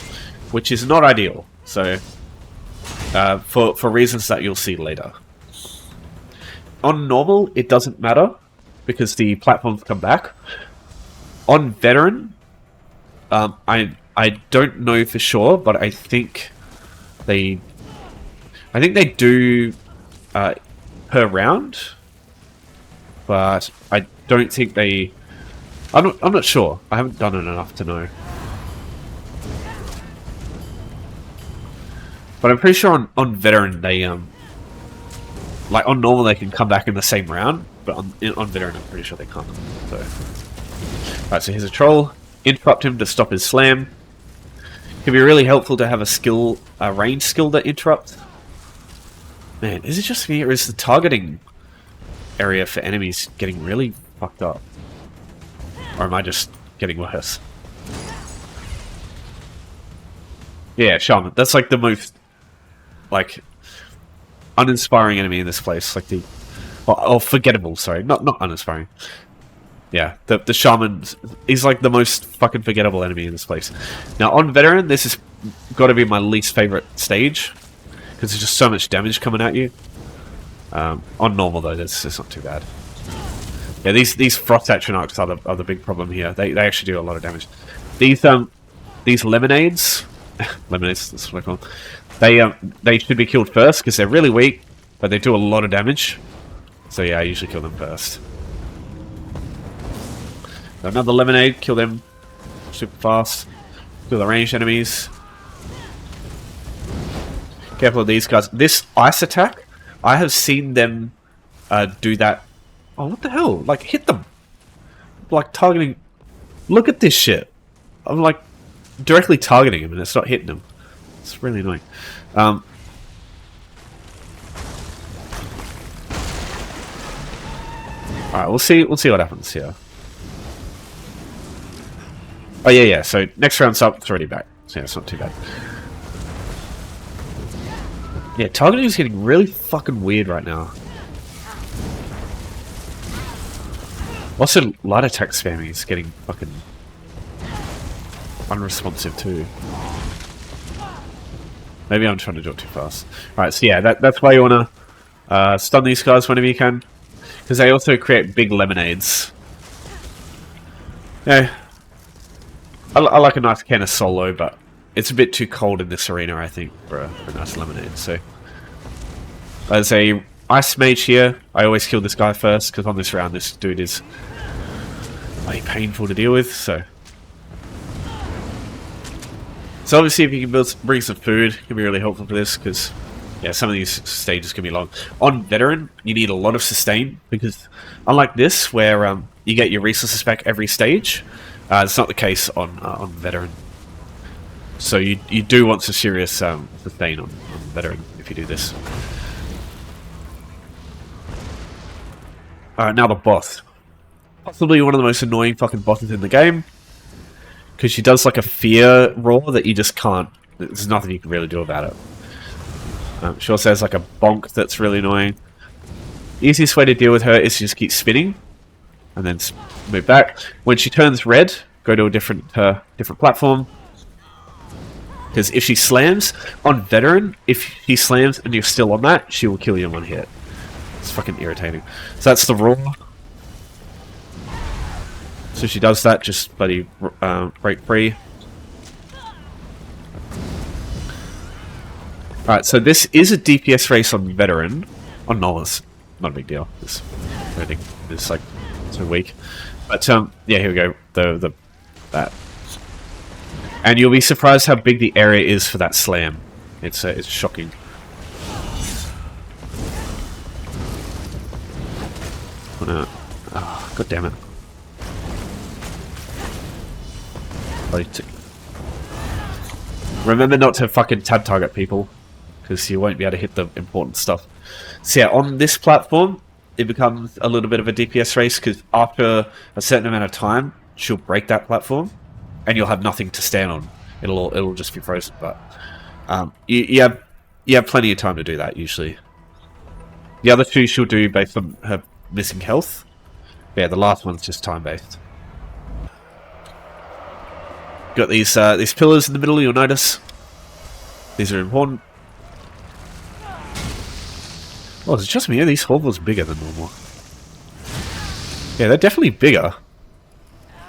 which is not ideal. So, for reasons that you'll see later. On normal, it doesn't matter because the platforms come back. On veteran, I don't know for sure, but I think they do per round, but I don't think they. I'm not sure. I haven't done it enough to know. But I'm pretty sure on veteran they like on normal they can come back in the same round, but on veteran I'm pretty sure they can't. So, alright, so here's a troll. Interrupt him to stop his slam. Can be really helpful to have a range skill that interrupts. Man, is it just me or is the targeting area for enemies getting really fucked up? Or am I just getting worse? Yeah, Shaman. That's like the most like uninspiring enemy in this place. Like the forgettable. Sorry, not uninspiring. Yeah, the Shaman is like the most fucking forgettable enemy in this place. Now on veteran, this has got to be my least favorite stage because there's just so much damage coming at you. On normal though, it's not too bad. Yeah, these frost atronachs are the big problem here. They actually do a lot of damage. These lemonades, lemonades, that's what I call them. They should be killed first because they're really weak, but they do a lot of damage. So yeah, I usually kill them first. Another lemonade, kill them super fast. Kill the ranged enemies. Careful of these guys. This ice attack, I have seen them do that. Oh, what the hell? Like, hit them. Like, targeting. Look at this shit. I'm like directly targeting him and it's not hitting him. It's really annoying. Alright, we'll see what happens here. Oh yeah, so next round's up, it's already back. So yeah, it's not too bad. Yeah, targeting is getting really fucking weird right now. Also, light attack spamming is getting fucking unresponsive too. Maybe I'm trying to do it too fast. Alright, so yeah, that's why you want to stun these guys whenever you can. Because they also create big lemonades. Yeah. I like a nice can of solo, but it's a bit too cold in this arena, I think, for a nice lemonade. So, as a ice mage here, I always kill this guy first, because on this round, this dude is like painful to deal with. So obviously, if you can bring some food, it can be really helpful for this, because yeah, some of these stages can be long. On veteran, you need a lot of sustain, because unlike this, where you get your resources back every stage. It's not the case on veteran, so you do want some serious sustain on veteran if you do this. Alright, now the boss. Possibly one of the most annoying fucking bosses in the game, because she does like a fear roar that you just can't. There's nothing you can really do about it. She also has like a bonk that's really annoying. The easiest way to deal with her is to just keep spinning. And then move back. When she turns red, go to a different platform. Because if she slams on veteran, if she slams and you're still on that, she will kill you in one hit. It's fucking irritating. So that's the roar. So she does that, just bloody break free. Alright, so this is a DPS race on veteran. On Nola's. Not a big deal. Everything is like so weak, but yeah, here we go. That, and you'll be surprised how big the area is for that slam. It's shocking. Oh, god damn it! Remember not to fucking tab target people, because you won't be able to hit the important stuff. So yeah, on this platform, it becomes a little bit of a DPS race because after a certain amount of time, she'll break that platform, and you'll have nothing to stand on. It'll just be frozen. But you have plenty of time to do that usually. The other two she'll do based on her missing health. Yeah, the last one's just time based. Got these pillars in the middle. You'll notice these are important. Oh, is it just me? Are these hovels bigger than normal? Yeah, they're definitely bigger.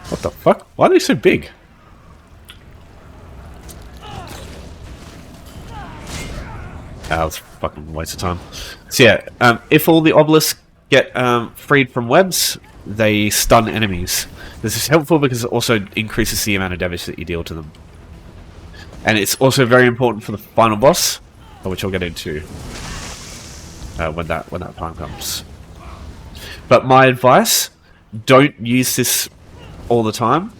What the fuck? Why are they so big? That was fucking waste of time. So yeah, if all the obelisks get freed from webs, they stun enemies. This is helpful because it also increases the amount of damage that you deal to them. And it's also very important for the final boss, which I'll get into when that time comes. But my advice, don't use this all the time.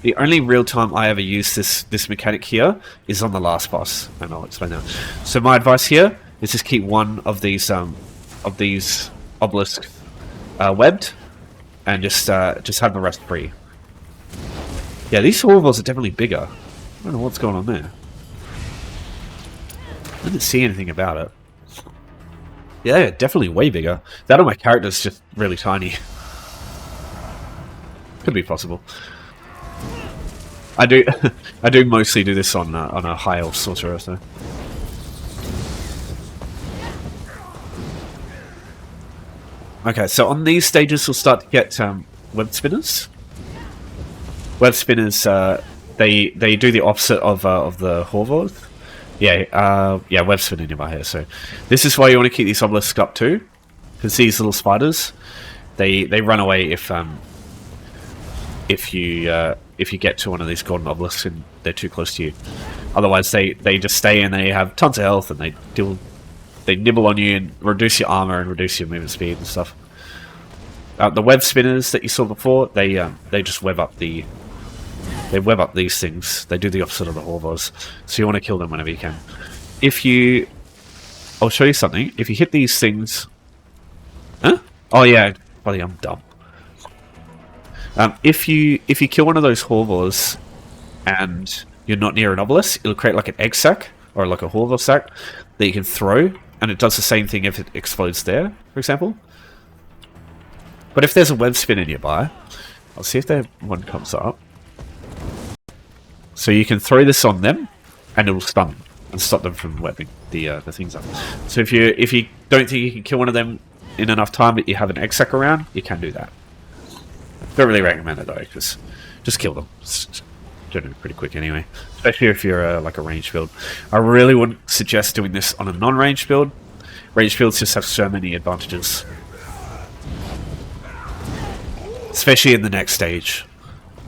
The only real time I ever use this mechanic here is on the last boss, and I'll explain that. So my advice here is just keep one of these obelisks webbed, and just have the rest free. Yeah, these horribles are definitely bigger. I don't know what's going on there. I didn't see anything about it. Yeah, definitely way bigger. That on my character's just really tiny. Could be possible. I do mostly do this on a high elf sorcerer, so. Okay, so on these stages we'll start to get web spinners. Web spinners, they do the opposite of the Horvath. Yeah, web spinning in my hair. So this is why you want to keep these obelisks up too, because these little spiders, they run away if you get to one of these golden obelisks and they're too close to you. Otherwise, they just stay and they have tons of health and they nibble on you and reduce your armor and reduce your movement speed and stuff. The web spinners that you saw before, they just web up these things. They do the opposite of the Horvos, so you want to kill them whenever you can. I'll show you something. If you hit these things, huh? Oh yeah, buddy, I'm dumb. If you kill one of those Horvors and you're not near an obelisk, it'll create like an egg sack or like a Horvor sack that you can throw, and it does the same thing if it explodes there, for example. But if there's a web spinner nearby, I'll see if that one comes up. So you can throw this on them, and it'll stun them and stop them from webbing the things up. So if you don't think you can kill one of them in enough time, but you have an egg sack around, you can do that. Don't really recommend it though, because just kill them. It's generally pretty quick anyway, especially if you're like a ranged build. I really wouldn't suggest doing this on a non-ranged build. Ranged builds just have so many advantages, especially in the next stage.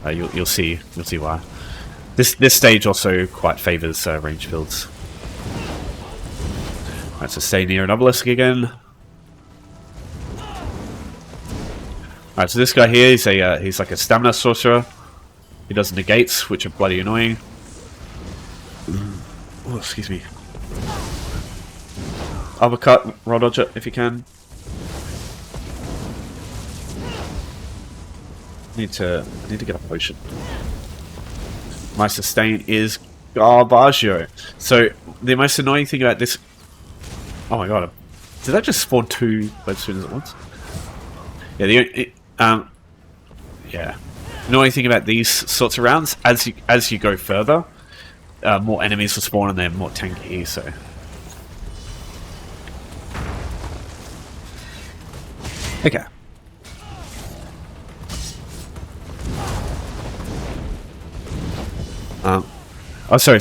You'll see why. This stage also quite favors ranged builds. Alright, so stay near an obelisk again. Alright, so this guy here is he's like a stamina sorcerer. He does negates, which are bloody annoying. Oh, excuse me. Uppercut, roll dodge it if you can. I need to get a potion. My sustain is garbaggio. So the most annoying thing about this... Oh my god. Did that just spawn two web spinners at once? Yeah, yeah. The annoying thing about these sorts of rounds, as you go further, more enemies will spawn and they're more tanky, so... Okay. Oh, sorry.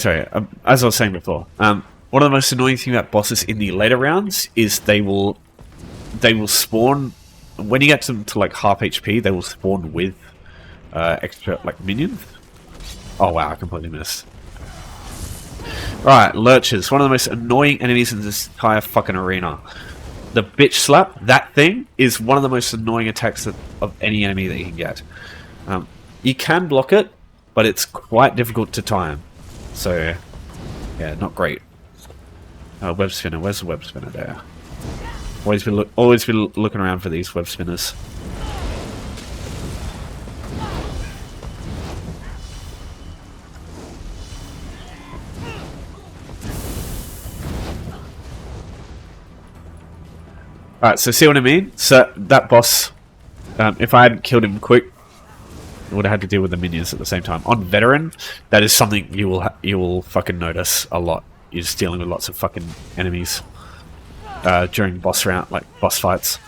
As I was saying before, one of the most annoying things about bosses in the later rounds is they will spawn when you get them to like half HP. They will spawn with extra like minions. Oh wow, I completely missed. Right, lurchers, one of the most annoying enemies in this entire fucking arena. The bitch slap, that thing is one of the most annoying attacks of any enemy that you can get. You can block it, but it's quite difficult to time. So, yeah, not great. Web spinner, where's the web spinner there? Always be looking around for these web spinners. Alright, so see what I mean? So that boss, if I hadn't killed him quick, I would have had to deal with the minions at the same time. On veteran, that is something you will fucking notice a lot. You're just dealing with lots of fucking enemies during boss fights.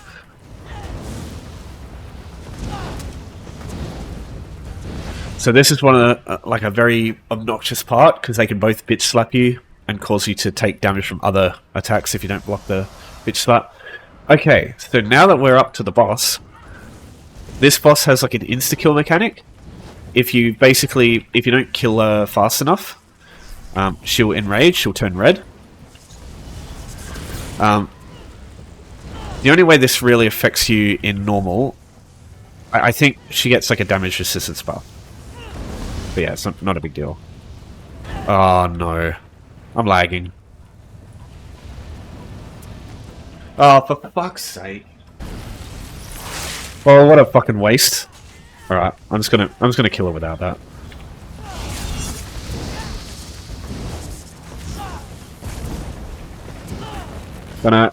So this is one of the, like a very obnoxious part, because they can both bitch slap you and cause you to take damage from other attacks if you don't block the bitch slap. Okay, so now that we're up to the boss, this boss has like an insta-kill mechanic. If you don't kill her fast enough, she'll enrage, she'll turn red. The only way this really affects you in normal, I think she gets like a damage resistance buff. But yeah, it's not a big deal. Oh no. I'm lagging. Oh, for fuck's sake. Oh, what a fucking waste. Alright, I'm just gonna kill her without that.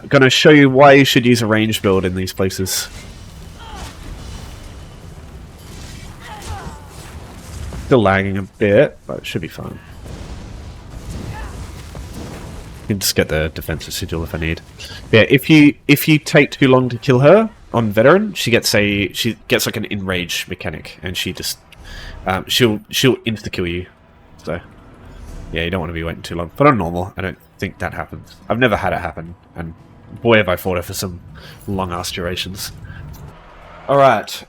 Gonna show you why you should use a range build in these places. Still lagging a bit, but it should be fine. You can just get the defensive sigil if I need. Yeah, if you take too long to kill her on veteran, she gets like an enrage mechanic, and she just she'll insta kill you. So yeah, you don't want to be waiting too long. But on normal, I don't think that happens. I've never had it happen, and boy have I fought her for some long ass durations. All right.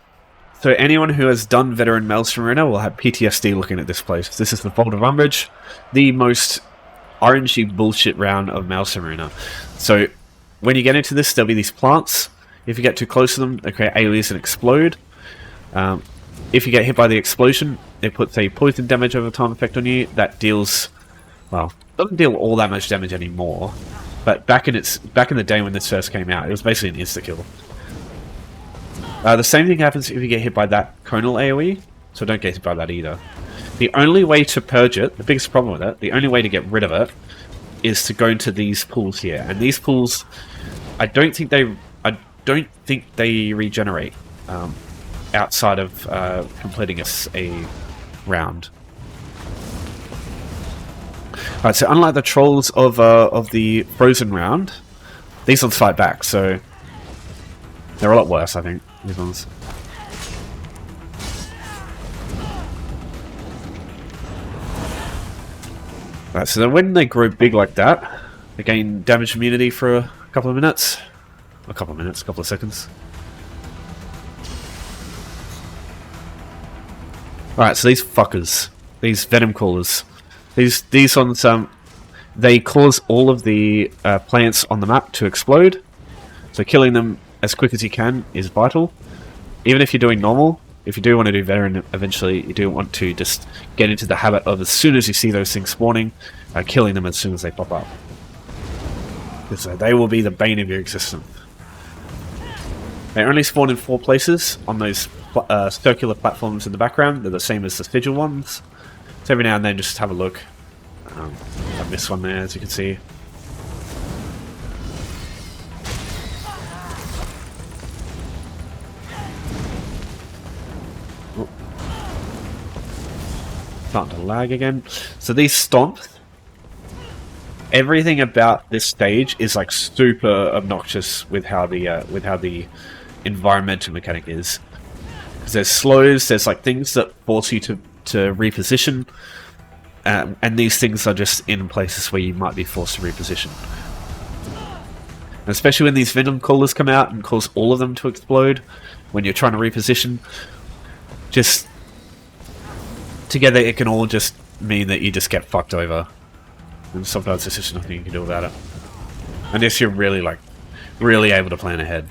So anyone who has done veteran Maelstrom Arena will have PTSD looking at this place. This is the Vault of Umbrage, the most RNG bullshit round of Maelstrom Arena. So when you get into this, there'll be these plants. If you get too close to them, they create alias and explode. If you get hit by the explosion, it puts a poison damage over time effect on you. That deals, well, doesn't deal all that much damage anymore. But back in the day when this first came out, it was basically an insta kill. The same thing happens if you get hit by that conal AoE, so don't get hit by that either. The only way to purge it, the biggest problem with it, the only way to get rid of it, is to go into these pools here. And these pools, I don't think they regenerate outside of completing a round. Alright, so unlike the trolls of the frozen round, these ones fight back, so they're a lot worse, I think, these ones. Right, so then when they grow big like that, they gain damage immunity for a couple of minutes. A couple of seconds. Alright, so these fuckers, these venom callers, these ones, they cause all of the plants on the map to explode. So killing them as quick as you can is vital. Even if you're doing normal, if you do want to do veteran eventually, you do want to just get into the habit of, as soon as you see those things spawning, killing them as soon as they pop up. Because they will be the bane of your existence. They only spawn in 4 places on those circular platforms in the background. They're the same as the sigil ones. So every now and then just have a look. I missed one there, as you can see. Starting to lag again. So these stomps, everything about this stage is like super obnoxious with how the environmental mechanic is. Because there's slows, there's like things that force you to reposition, and these things are just in places where you might be forced to reposition. And especially when these venom callers come out and cause all of them to explode when you're trying to reposition, just together it can all just mean that you just get fucked over. And sometimes there's just nothing you can do about it. Unless you're really able to plan ahead.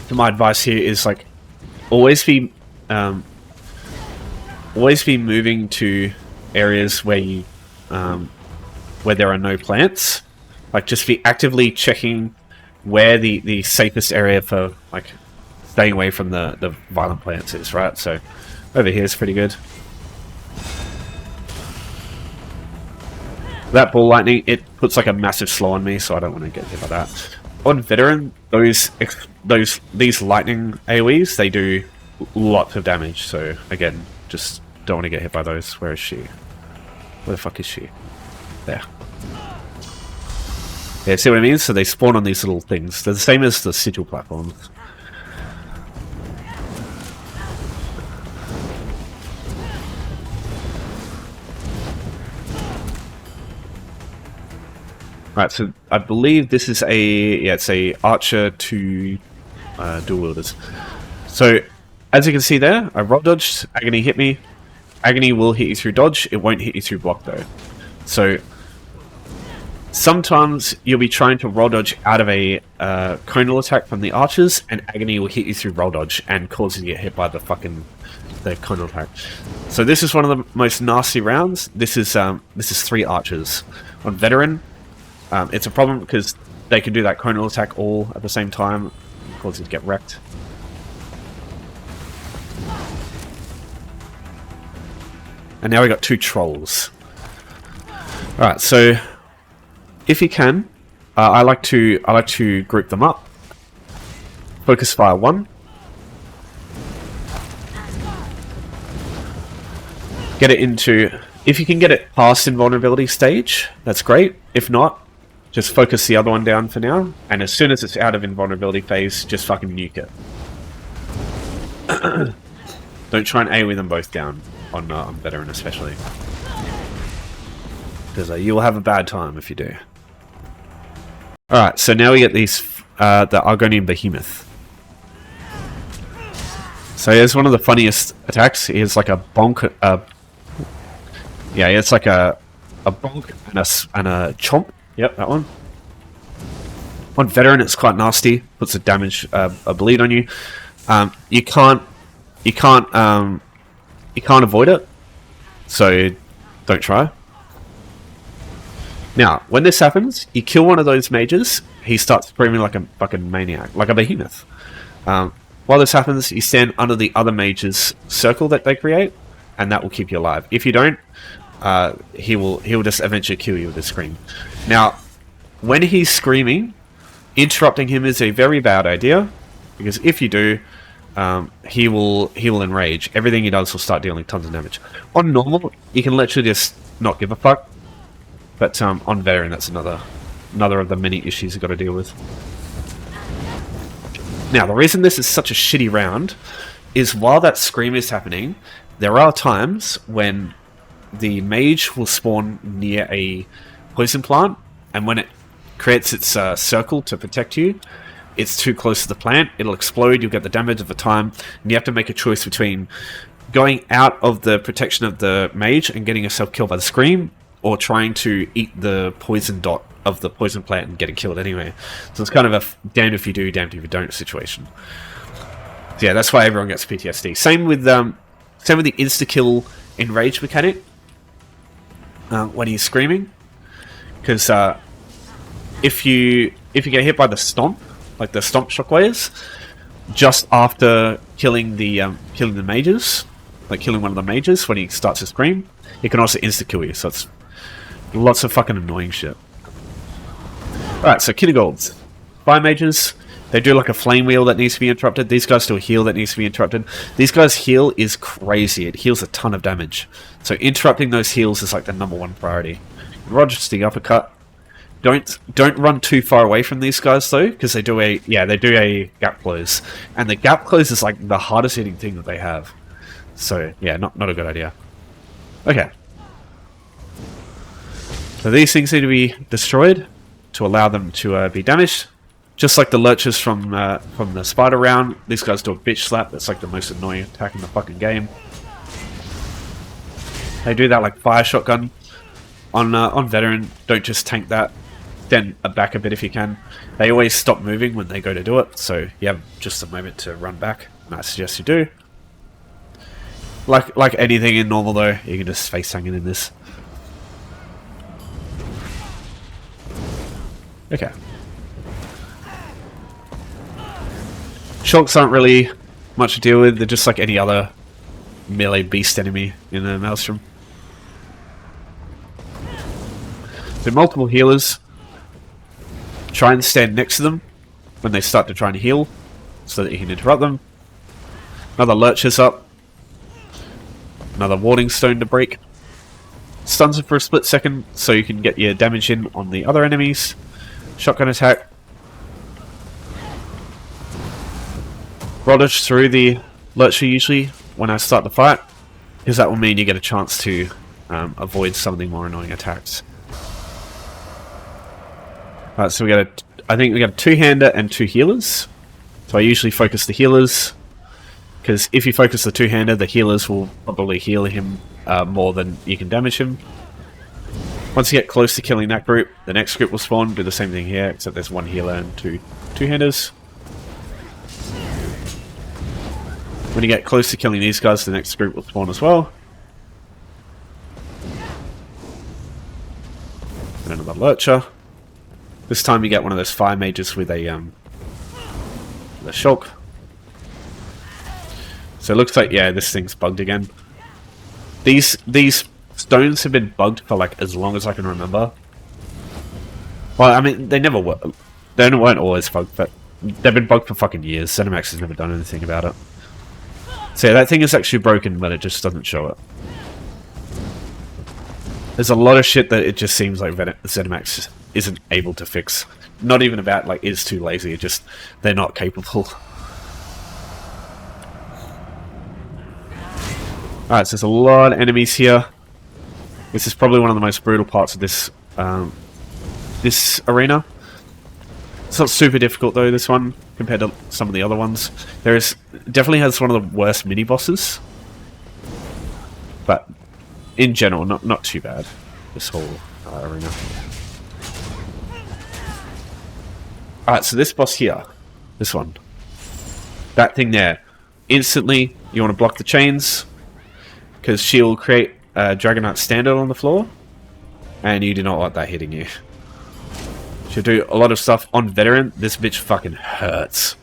So my advice here is, like, always be always be moving to areas where you where there are no plants. Like, just be actively checking where the safest area for like staying away from the violent plants is, right? So over here is pretty good. That ball lightning, it puts like a massive slow on me, so I don't want to get hit by that. On veteran, these lightning AoEs, they do lots of damage. So again, just don't want to get hit by those. Where is she? Where the fuck is she? There. Yeah, see what I mean? So they spawn on these little things. They're the same as the sigil platforms. Right, so I believe this is it's a archer to dual wielders. So as you can see there, I roll dodged, agony hit me. Agony will hit you through dodge, it won't hit you through block though. So sometimes you'll be trying to roll dodge out of a conal attack from the archers, and agony will hit you through roll dodge and cause you to get hit by the conal attack. So this is one of the most nasty rounds. This is 3 archers. On veteran, it's a problem because they can do that conal attack all at the same time, cause you to get wrecked. And now we got 2 trolls. Alright, so if you can, I like to group them up. Focus fire 1. Get it into, if you can get it past invulnerability stage, that's great. If not, just focus the other one down for now, and as soon as it's out of invulnerability phase, just fucking nuke it. Don't try and AoE them both down on veteran especially, because you will have a bad time if you do. Alright, so now we get these, the Argonian Behemoth. So here's one of the funniest attacks. Here's like a bonk, yeah, it's like a bonk and a chomp. Yep, that one. On veteran, it's quite nasty. Puts a damage, a bleed on you. You can't avoid it, so don't try. Now, when this happens, you kill one of those mages, he starts screaming like a fucking maniac, like a behemoth. While this happens, you stand under the other mage's circle that they create, and that will keep you alive. If you don't, he will just eventually kill you with his scream. Now, when he's screaming, interrupting him is a very bad idea, because if you do, he will enrage. Everything he does will start dealing tons of damage. On normal, you can literally just not give a fuck, but on veteran, that's another of the many issues you've got to deal with. Now, the reason this is such a shitty round is while that scream is happening, there are times when the mage will spawn near a poison plant, and when it creates its circle to protect you, it's too close to the plant, it'll explode, you'll get the damage of the time, and you have to make a choice between going out of the protection of the mage and getting yourself killed by the scream, or trying to eat the poison dot of the poison plant and getting killed anyway. So it's kind of a damned if you do, damned if you don't situation. So yeah, that's why everyone gets PTSD. Same with the insta-kill enrage mechanic when he's screaming, because if you get hit by the stomp, like the stomp shockwaves, just after killing the mages, like killing one of the mages when he starts to scream, he can also insta-kill you, so it's lots of fucking annoying shit. Alright, so Kid Golds. Fire mages, they do like a flame wheel that needs to be interrupted. These guys do a heal that needs to be interrupted. These guys' heal is crazy. It heals a ton of damage. So interrupting those heals is like the #1 priority. Rogers the uppercut. Don't run too far away from these guys though, because they do a gap close, and the gap close is like the hardest hitting thing that they have. So yeah, not a good idea. Okay. So these things need to be destroyed to allow them to be damaged. Just like the lurchers from the spider round, these guys do a bitch slap. That's like the most annoying attack in the fucking game. They do that like fire shotgun. On veteran, don't just tank that. Then back a bit if you can. They always stop moving when they go to do it, so you have just a moment to run back, and I suggest you do. Like anything in normal though, you can just face hang it in this. Okay. Shulks aren't really much to deal with, they're just like any other melee beast enemy in a Maelstrom. So multiple healers. Try and stand next to them when they start to try and heal, so that you can interrupt them. Another Lurcher's up. Another Warding Stone to break. Stuns it for a split second, so you can get your damage in on the other enemies. Shotgun attack. Rodish through the Lurcher usually when I start the fight, because that will mean you get a chance to avoid some of the more annoying attacks. Alright, so I think we got a two-hander and two healers. So I usually focus the healers, because if you focus the two-hander, the healers will probably heal him more than you can damage him. Once you get close to killing that group, the next group will spawn. Do the same thing here, except there's one healer and two-handers. When you get close to killing these guys, the next group will spawn as well. And another Lurcher. This time you get one of those fire mages with a shulk. So it looks like, yeah, this thing's bugged again. These stones have been bugged for like as long as I can remember. Well, I mean, they never were. They weren't always bugged, but they've been bugged for fucking years. ZeniMax has never done anything about it. So yeah, that thing is actually broken, but it just doesn't show it. There's a lot of shit that it just seems like ZeniMax isn't able to fix. Not even about, like, is too lazy, it just, they're not capable. Alright, so there's a lot of enemies here. This is probably one of the most brutal parts of this, this arena. It's not super difficult though, this one, compared to some of the other ones. Definitely has one of the worst mini-bosses. But, in general, not too bad, this whole arena. Alright, so this boss here, this one, that thing there, instantly you want to block the chains, because she'll create a Dragonite standard on the floor, and you do not want that hitting you. She'll do a lot of stuff on veteran. This bitch fucking hurts.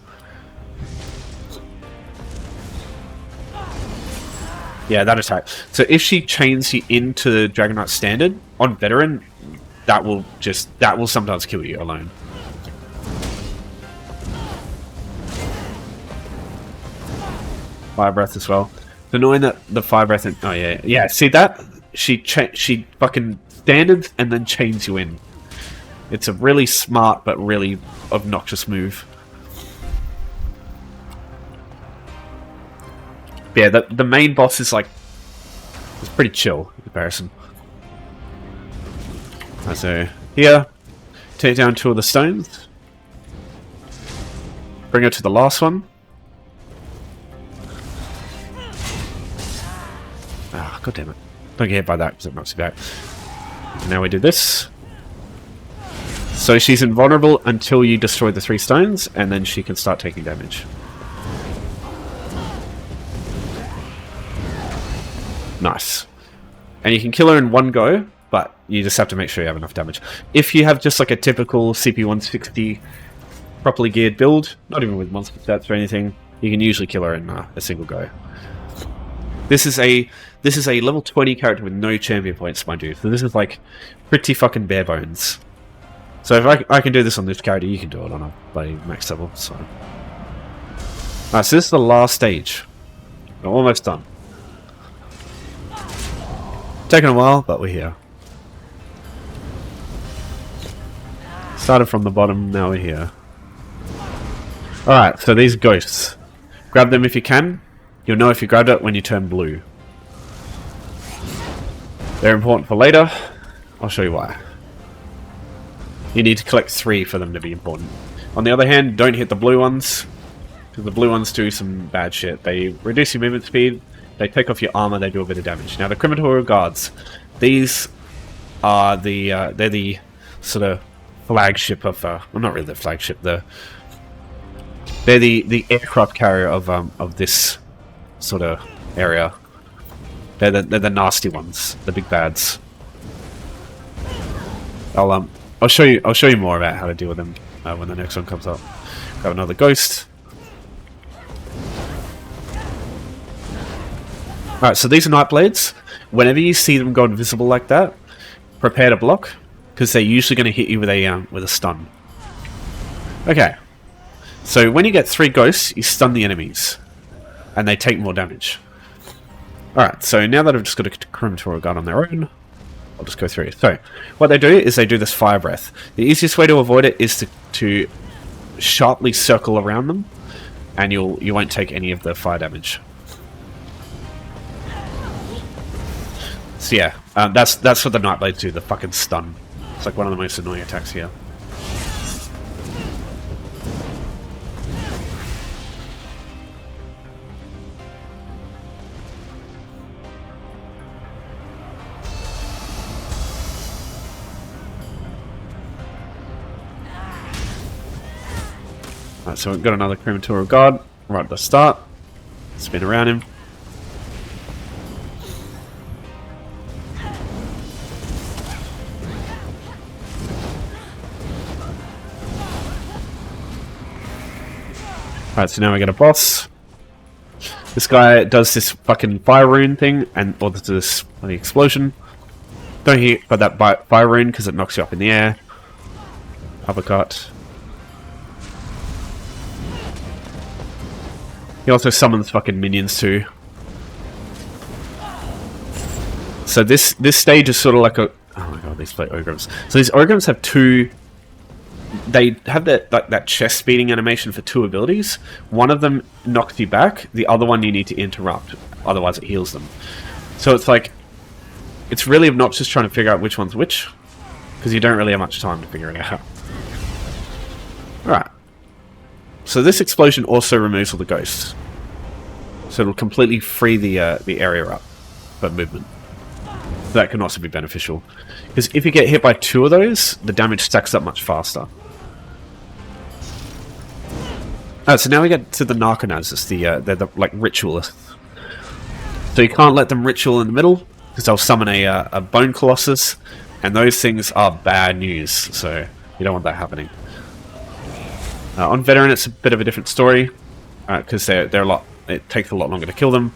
Yeah, that attack. So if she chains you into the Dragonite standard on veteran, that will sometimes kill you alone. Fire breath as well. It's annoying that the fire breath. Oh yeah. See that? She fucking standards and then chains you in. It's a really smart but really obnoxious move. Yeah, the main boss is like, it's pretty chill in comparison. Right, so here, take down 2 of the stones. Bring her to the last one. Ah, god damn it. Don't get hit by that because it knocks you back. And now we do this. So she's invulnerable until you destroy the 3 stones, and then she can start taking damage. Nice. And you can kill her in one go, but you just have to make sure you have enough damage. If you have just like a typical CP160 properly geared build, not even with monster stats or anything, you can usually kill her in a single go. This is a level 20 character with no champion points, mind you. So this is like pretty fucking bare bones. So if I can do this on this character, you can do it on a bloody max level. So, alright, so this is the last stage. We're almost done. Taken a while, but we're here. Started from the bottom, now we're here. Alright, so these ghosts. Grab them if you can. You'll know if you grabbed it when you turn blue. They're important for later. I'll show you why. You need to collect 3 for them to be important. On the other hand, don't hit the blue ones, because the blue ones do some bad shit. They reduce your movement speed, they take off your armor, they do a bit of damage. Now the Crematorial Guards, these are they're the sort of flagship of, well, not really the flagship, they're the aircraft carrier of this sort of area. They're the nasty ones, the big bads. I'll show you more about how to deal with them when the next one comes up. Grab another ghost. Alright, so these are Nightblades. Whenever you see them go invisible like that, prepare to block, because they're usually going to hit you with a stun. Okay, so when you get 3 ghosts, you stun the enemies, and they take more damage. Alright, so now that I've just got a Crematorial Guard on their own, I'll just go through. So, what they do is they do this Fire Breath. The easiest way to avoid it is to sharply circle around them, and you won't take any of the fire damage. So yeah, that's what the Nightblades do, the fucking stun. It's like one of the most annoying attacks here. Alright, so we've got another Crematorial Guard right at the start. Spin around him. Alright, so now we get a boss. This guy does this fucking fire rune thing, or this bloody explosion. Don't hit by that fire rune because it knocks you up in the air. Uppercut. He also summons fucking minions too. So this stage is sort of like a... Oh my god, these play Ogryms. So these Ogryms have two... They have that chest beating animation for 2 abilities. One of them knocks you back, the other one you need to interrupt, otherwise it heals them. So it's like... It's really obnoxious trying to figure out which one's which, because you don't really have much time to figure it out. Alright. So this explosion also removes all the ghosts. So it'll completely free the area up for movement. So that can also be beneficial. Because if you get hit by 2 of those, the damage stacks up much faster. Alright, so now we get to the Narconazes, they're the like ritualists. So you can't let them ritual in the middle, because they'll summon a Bone Colossus, and those things are bad news, so you don't want that happening. On Veteran, it's a bit of a different story, because they're a lot. It takes a lot longer to kill them,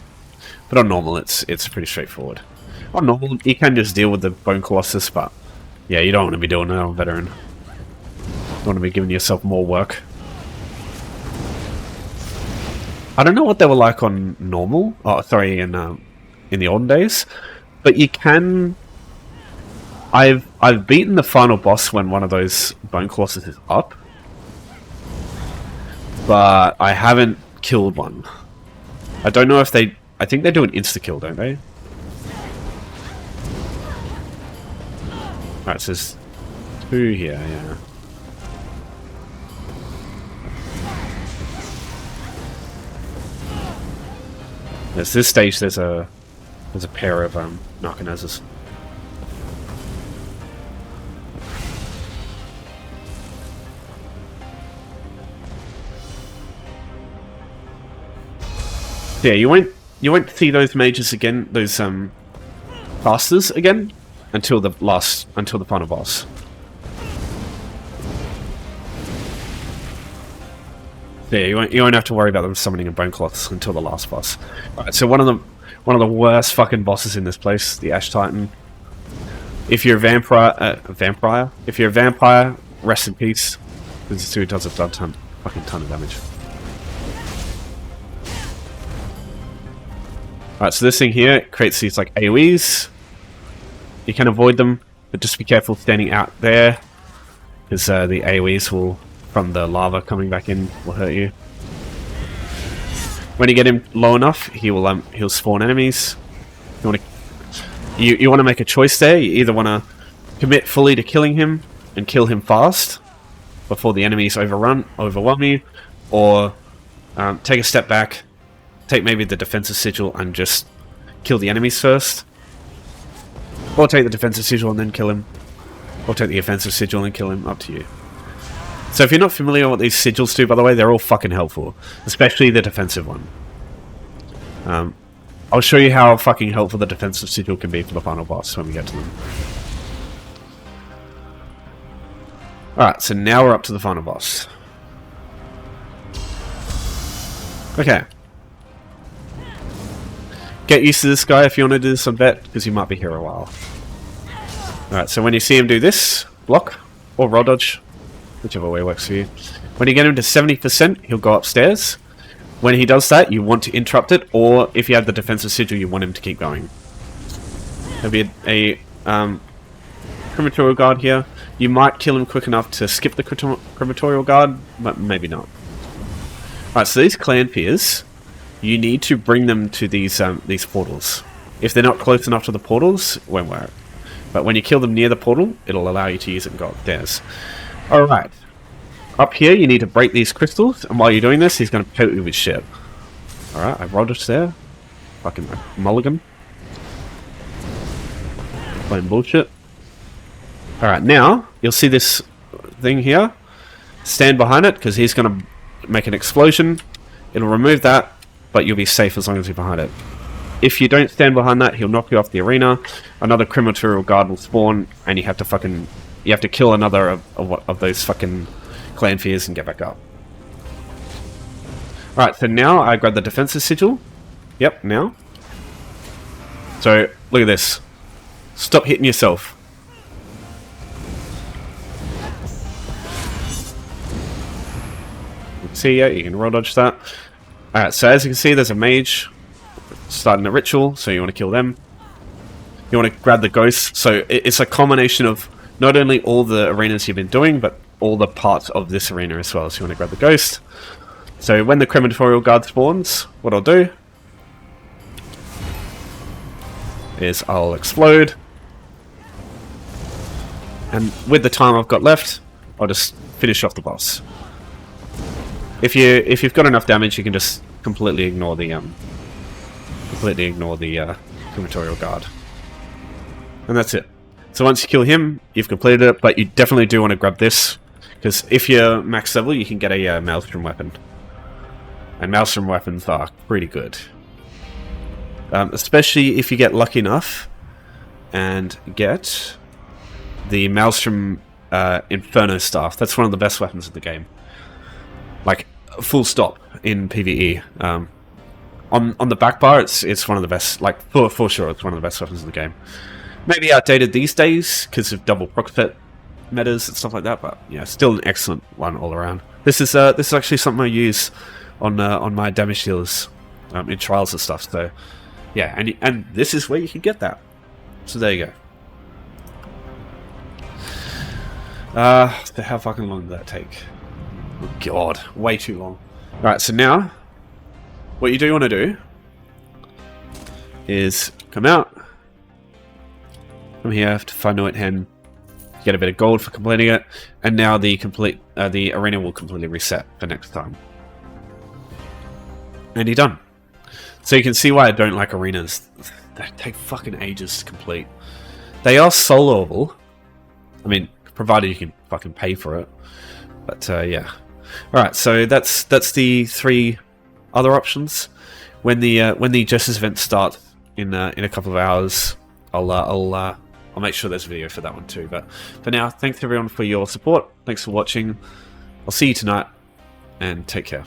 but on normal, it's pretty straightforward. On normal, you can just deal with the Bone Colossus, but yeah, you don't want to be doing that on Veteran. You want to be giving yourself more work. I don't know what they were like on normal. Oh, sorry, in the olden days, but you can. I've beaten the final boss when one of those Bone Colossus is up. But I haven't killed one. I don't know if they... I think they do an insta-kill, don't they? Alright, so there's 2 here, yeah. There's this stage, there's a pair of Narconazes. Yeah, you won't see those mages again, those casters again, until the final boss. Yeah, you won't have to worry about them summoning a Bone Colossus until the last boss. Alright, so one of the worst fucking bosses in this place, the Ash Titan. If you're a vampire, if you're a vampire, rest in peace. This dude does a fucking ton of damage. Alright, so this thing here creates these like AoEs. You can avoid them, but just be careful standing out there, because the AoEs will, from the lava coming back in, will hurt you. When you get him low enough, he'll spawn enemies. You want to make a choice there. You either want to commit fully to killing him and kill him fast before the enemies overwhelm you, or take a step back. Take maybe the defensive sigil and just kill the enemies first. Or take the defensive sigil and then kill him. Or take the offensive sigil and kill him. Up to you. So if you're not familiar with what these sigils do, by the way, they're all fucking helpful. Especially the defensive one. I'll show you how fucking helpful the defensive sigil can be for the final boss when we get to them. Alright, so now we're up to the final boss. Okay. Get used to this guy if you want to do this on bet, because you might be here a while. Alright, so when you see him do this, block, or roll dodge, whichever way works for you. When you get him to 70%, he'll go upstairs. When he does that, you want to interrupt it, or if you have the defensive sigil, you want him to keep going. There'll be a crematorial guard here. You might kill him quick enough to skip the crematorial guard, but maybe not. Alright, so these clan peers, you need to bring them to these portals. If they're not close enough to the portals, it won't work. But when you kill them near the portal, it'll allow you to use it and go upstairs. Alright. Up here, you need to break these crystals, and while you're doing this, he's going to pelt you with shit. Alright, I rolled it there. Fucking mulligan. Plain bullshit. Alright, now, you'll see this thing here. Stand behind it, because he's going to make an explosion. It'll remove that, but you'll be safe as long as you're behind it. If you don't stand behind that, he'll knock you off the arena. Another crematorial guard will spawn, and you have to kill another of those fucking clan fears and get back up. Alright, so now I grab the defensive sigil. Yep, now. So, look at this. Stop hitting yourself. See, yeah, you can roll dodge that. Alright, so as you can see, there's a mage starting a ritual, so you want to kill them. You want to grab the ghost. So it's a combination of not only all the arenas you've been doing, but all the parts of this arena as well. So you want to grab the ghost. So when the crematorial guard spawns, what I'll do is I'll explode. And with the time I've got left, I'll just finish off the boss. If you've got enough damage, you can just completely ignore the crematorial guard, and that's it. So once you kill him, you've completed it. But you definitely do want to grab this, because if you're max level, you can get a Maelstrom weapon, and Maelstrom weapons are pretty good, especially if you get lucky enough and get the Maelstrom Inferno staff. That's one of the best weapons in the game. Like, full stop in PvE. On the back bar, it's one of the best. Like, for sure, it's one of the best weapons in the game. Maybe outdated these days because of double proc set metas and stuff like that, but yeah, still an excellent one all around. This is actually something I use on my damage dealers in trials and stuff. So yeah, and this is where you can get that. So there you go. So how fucking long did that take? Oh god, way too long. Alright, so now, what you do want to do is come out, come here to find Noit Hen, get a bit of gold for completing it, and now the arena will completely reset for next time. And you're done. So you can see why I don't like arenas. They take fucking ages to complete. They are soloable. I mean, provided you can fucking pay for it. But yeah. Alright, so that's the 3 other options. When the Jesters event starts in a couple of hours, I'll make sure there's a video for that one too. But for now, thanks everyone for your support. Thanks for watching. I'll see you tonight, and take care.